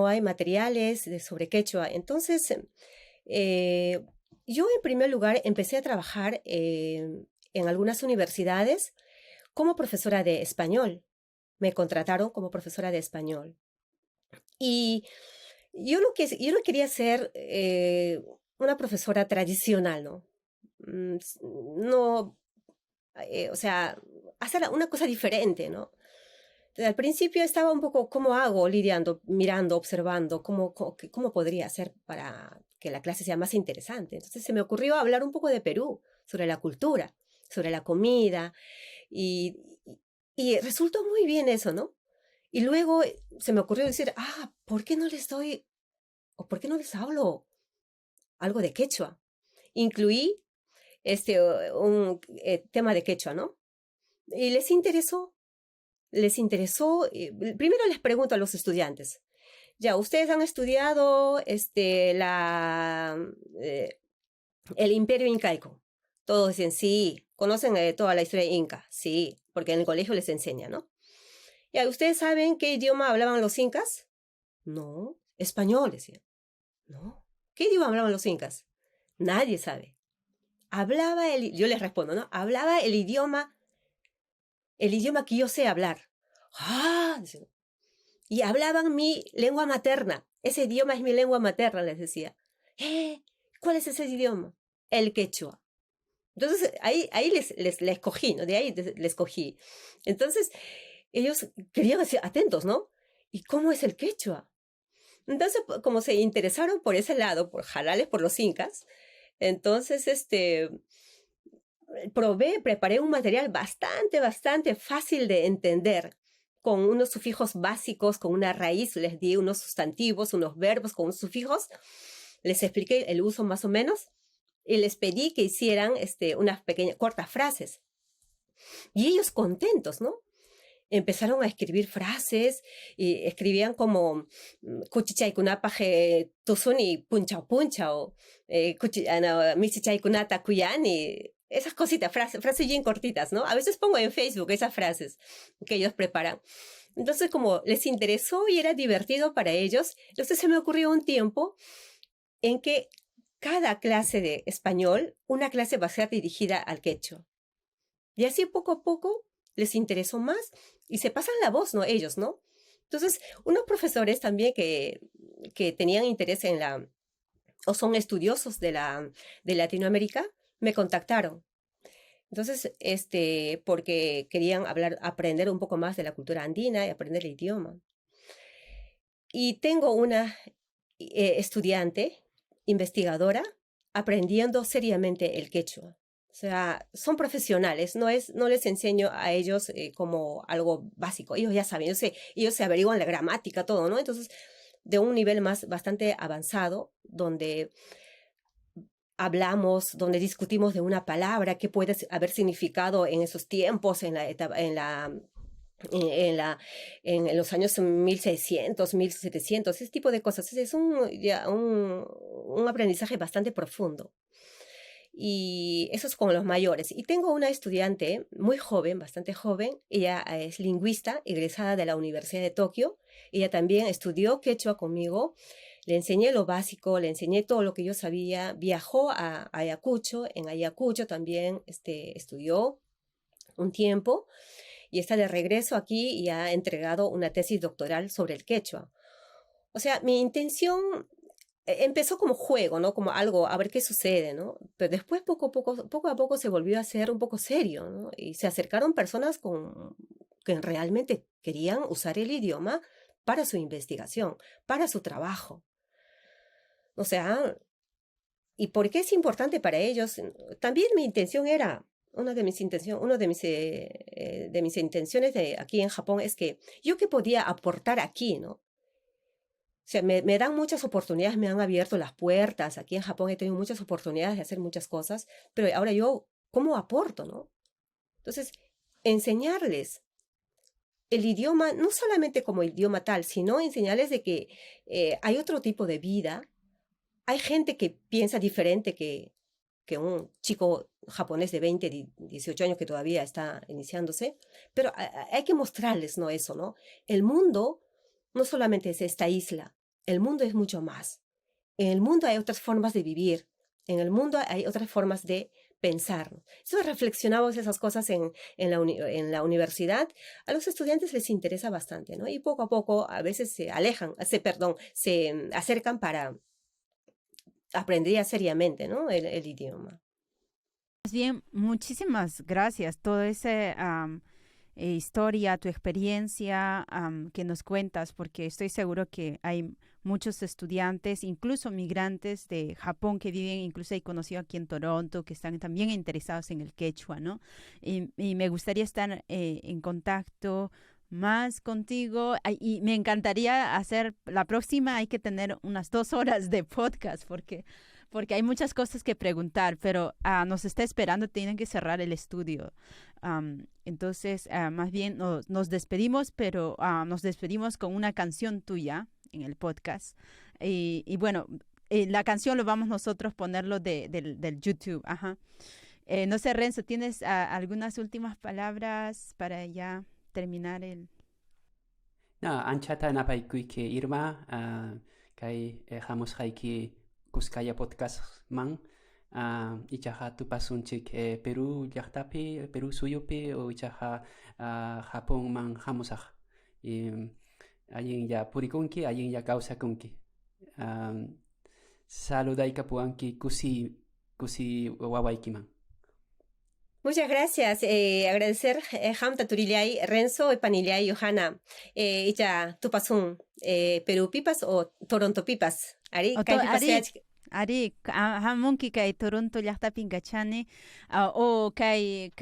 hay materiales sobre quechua. Entonces, yo en primer lugar empecé a trabajar en algunas universidades como profesora de español. Me contrataron como profesora de español. Y yo no quería ser una profesora tradicional, ¿no? No, o sea, hacer una cosa diferente, ¿no? Al principio estaba un poco, ¿cómo hago? Lidiando, mirando, observando, ¿cómo podría hacer para que la clase sea más interesante? Entonces se me ocurrió hablar un poco de Perú, sobre la cultura, sobre la comida, y resultó muy bien eso, ¿no? Y luego se me ocurrió decir, ¿por qué no les doy, o por qué no les hablo algo de quechua? Incluí un tema de quechua, ¿no? Y les interesó. Primero les pregunto a los estudiantes, ya, ¿ustedes han estudiado el Imperio Incaico? Todos dicen, sí. ¿Conocen toda la historia inca? Sí, porque en el colegio les enseña, ¿no? Ya, ¿ustedes saben qué idioma hablaban los incas? No, español, decían. No, ¿qué idioma hablaban los incas? Nadie sabe. Yo les respondo, ¿no? Hablaba el idioma que yo sé hablar. Decían. Y hablaban mi lengua materna. Ese idioma es mi lengua materna, les decía. ¿Cuál es ese idioma? El quechua. Entonces, ahí les cogí, ¿no? De ahí les cogí. Entonces, ellos querían ser atentos, ¿no? ¿Y cómo es el quechua? Entonces, como se interesaron por ese lado, por jalarles por los incas, entonces, preparé un material bastante fácil de entender, con unos sufijos básicos, con una raíz, les di unos sustantivos, unos verbos con unos sufijos, les expliqué el uso más o menos, y les pedí que hicieran unas pequeñas, cortas frases. Y ellos contentos, ¿no? Empezaron a escribir frases y escribían como kuchichaykunapaje tusuni punchao punchao, misichaykunata kuyani, esas cositas, frases bien cortitas, ¿no? A veces pongo en Facebook esas frases que ellos preparan. Entonces, como les interesó y era divertido para ellos, entonces se me ocurrió un tiempo en que cada clase de español, una clase va a ser dirigida al quechua. Y así poco a poco les interesó más y se pasan la voz, ¿no? Ellos, ¿no? Entonces, unos profesores también que tenían interés o son estudiosos de Latinoamérica, me contactaron. Entonces, porque querían aprender un poco más de la cultura andina y aprender el idioma. Y tengo una estudiante, investigadora, aprendiendo seriamente el quechua. O sea, son profesionales, no les enseño a ellos como algo básico. Ellos ya saben, ellos se averiguan la gramática, todo, ¿no? Entonces, de un nivel bastante avanzado, donde hablamos, donde discutimos de una palabra, qué puede haber significado en esos tiempos, en los años 1600, 1700, ese tipo de cosas. Es un aprendizaje bastante profundo. Y eso es con los mayores. Y tengo una estudiante muy joven, bastante joven. Ella es lingüista, egresada de la Universidad de Tokio. Ella también estudió quechua conmigo. Le enseñé lo básico, le enseñé todo lo que yo sabía. Viajó a Ayacucho. En Ayacucho también estudió un tiempo. Y está de regreso aquí y ha entregado una tesis doctoral sobre el quechua. O sea, mi intención empezó como juego, ¿no? Como algo, a ver qué sucede, ¿no? Pero después poco a poco se volvió a ser un poco serio, ¿no? Y se acercaron personas que realmente querían usar el idioma para su investigación, para su trabajo. O sea, ¿y por qué es importante para ellos? También mi intención era una de mis intenciones aquí en Japón es que yo que podía aportar aquí, ¿no? O sea, me dan muchas oportunidades, me han abierto las puertas. Aquí en Japón he tenido muchas oportunidades de hacer muchas cosas, pero ahora yo, ¿cómo aporto, no? Entonces, enseñarles el idioma, no solamente como idioma tal, sino enseñarles de que hay otro tipo de vida. Hay gente que piensa diferente que un chico japonés de 20, 18 años que todavía está iniciándose, pero hay que mostrarles, ¿no? Eso, ¿no? El mundo no solamente es esta isla, el mundo es mucho más. En el mundo hay otras formas de vivir, en el mundo hay otras formas de pensar. Eso reflexionamos esas cosas en la universidad. A los estudiantes les interesa bastante, ¿no? Y poco a poco a veces se acercan para aprender seriamente, ¿no? El idioma. Más bien, muchísimas gracias. Toda esa historia, tu experiencia que nos cuentas, porque estoy seguro que hay muchos estudiantes, incluso migrantes de Japón que viven, incluso he conocido aquí en Toronto, que están también interesados en el quechua, ¿no? Y me gustaría estar en contacto más contigo y me encantaría hacer, la próxima hay que tener unas 2 horas de podcast porque hay muchas cosas que preguntar, pero nos está esperando, tienen que cerrar el estudio. Entonces, más bien nos despedimos, pero nos despedimos con una canción tuya en el podcast. Y bueno, la canción lo vamos nosotros ponerlo del YouTube. Ajá. No sé, Renzo, ¿tienes algunas últimas palabras para ya terminar el... No, anchata napaikui que Irma, kai hamos haiki kuskaya podcast man, ichaha tu pasunchik Perú llaqtapi, Perú suyupi, o ichaha Japón man hamusaj. Allin ya purikunki, allin ya kausakunki. Saludayka puanki kusi wawaiki man. Muchas gracias. Agradecer Hamta Turiliay, Renzo y Paniliay, Johanna. Ella Tupasun, Perú Pipas o Toronto Pipas. Ari, Ari, hamunki kay Toronto llaqtapi kachani, o kay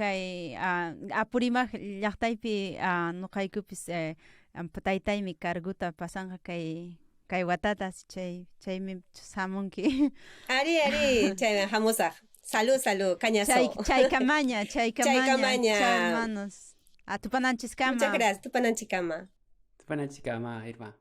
apurimaj llaqtaypi nuqaykupis taytaymi carguta pasanja kay watatas chaymi hamunki. Ari, chay hamusaj. Salud, cañazo. Chay camaña. Hermanos. Tupananchiskama. Muchas gracias, Tupananchikama. Tupananchikama, Irma.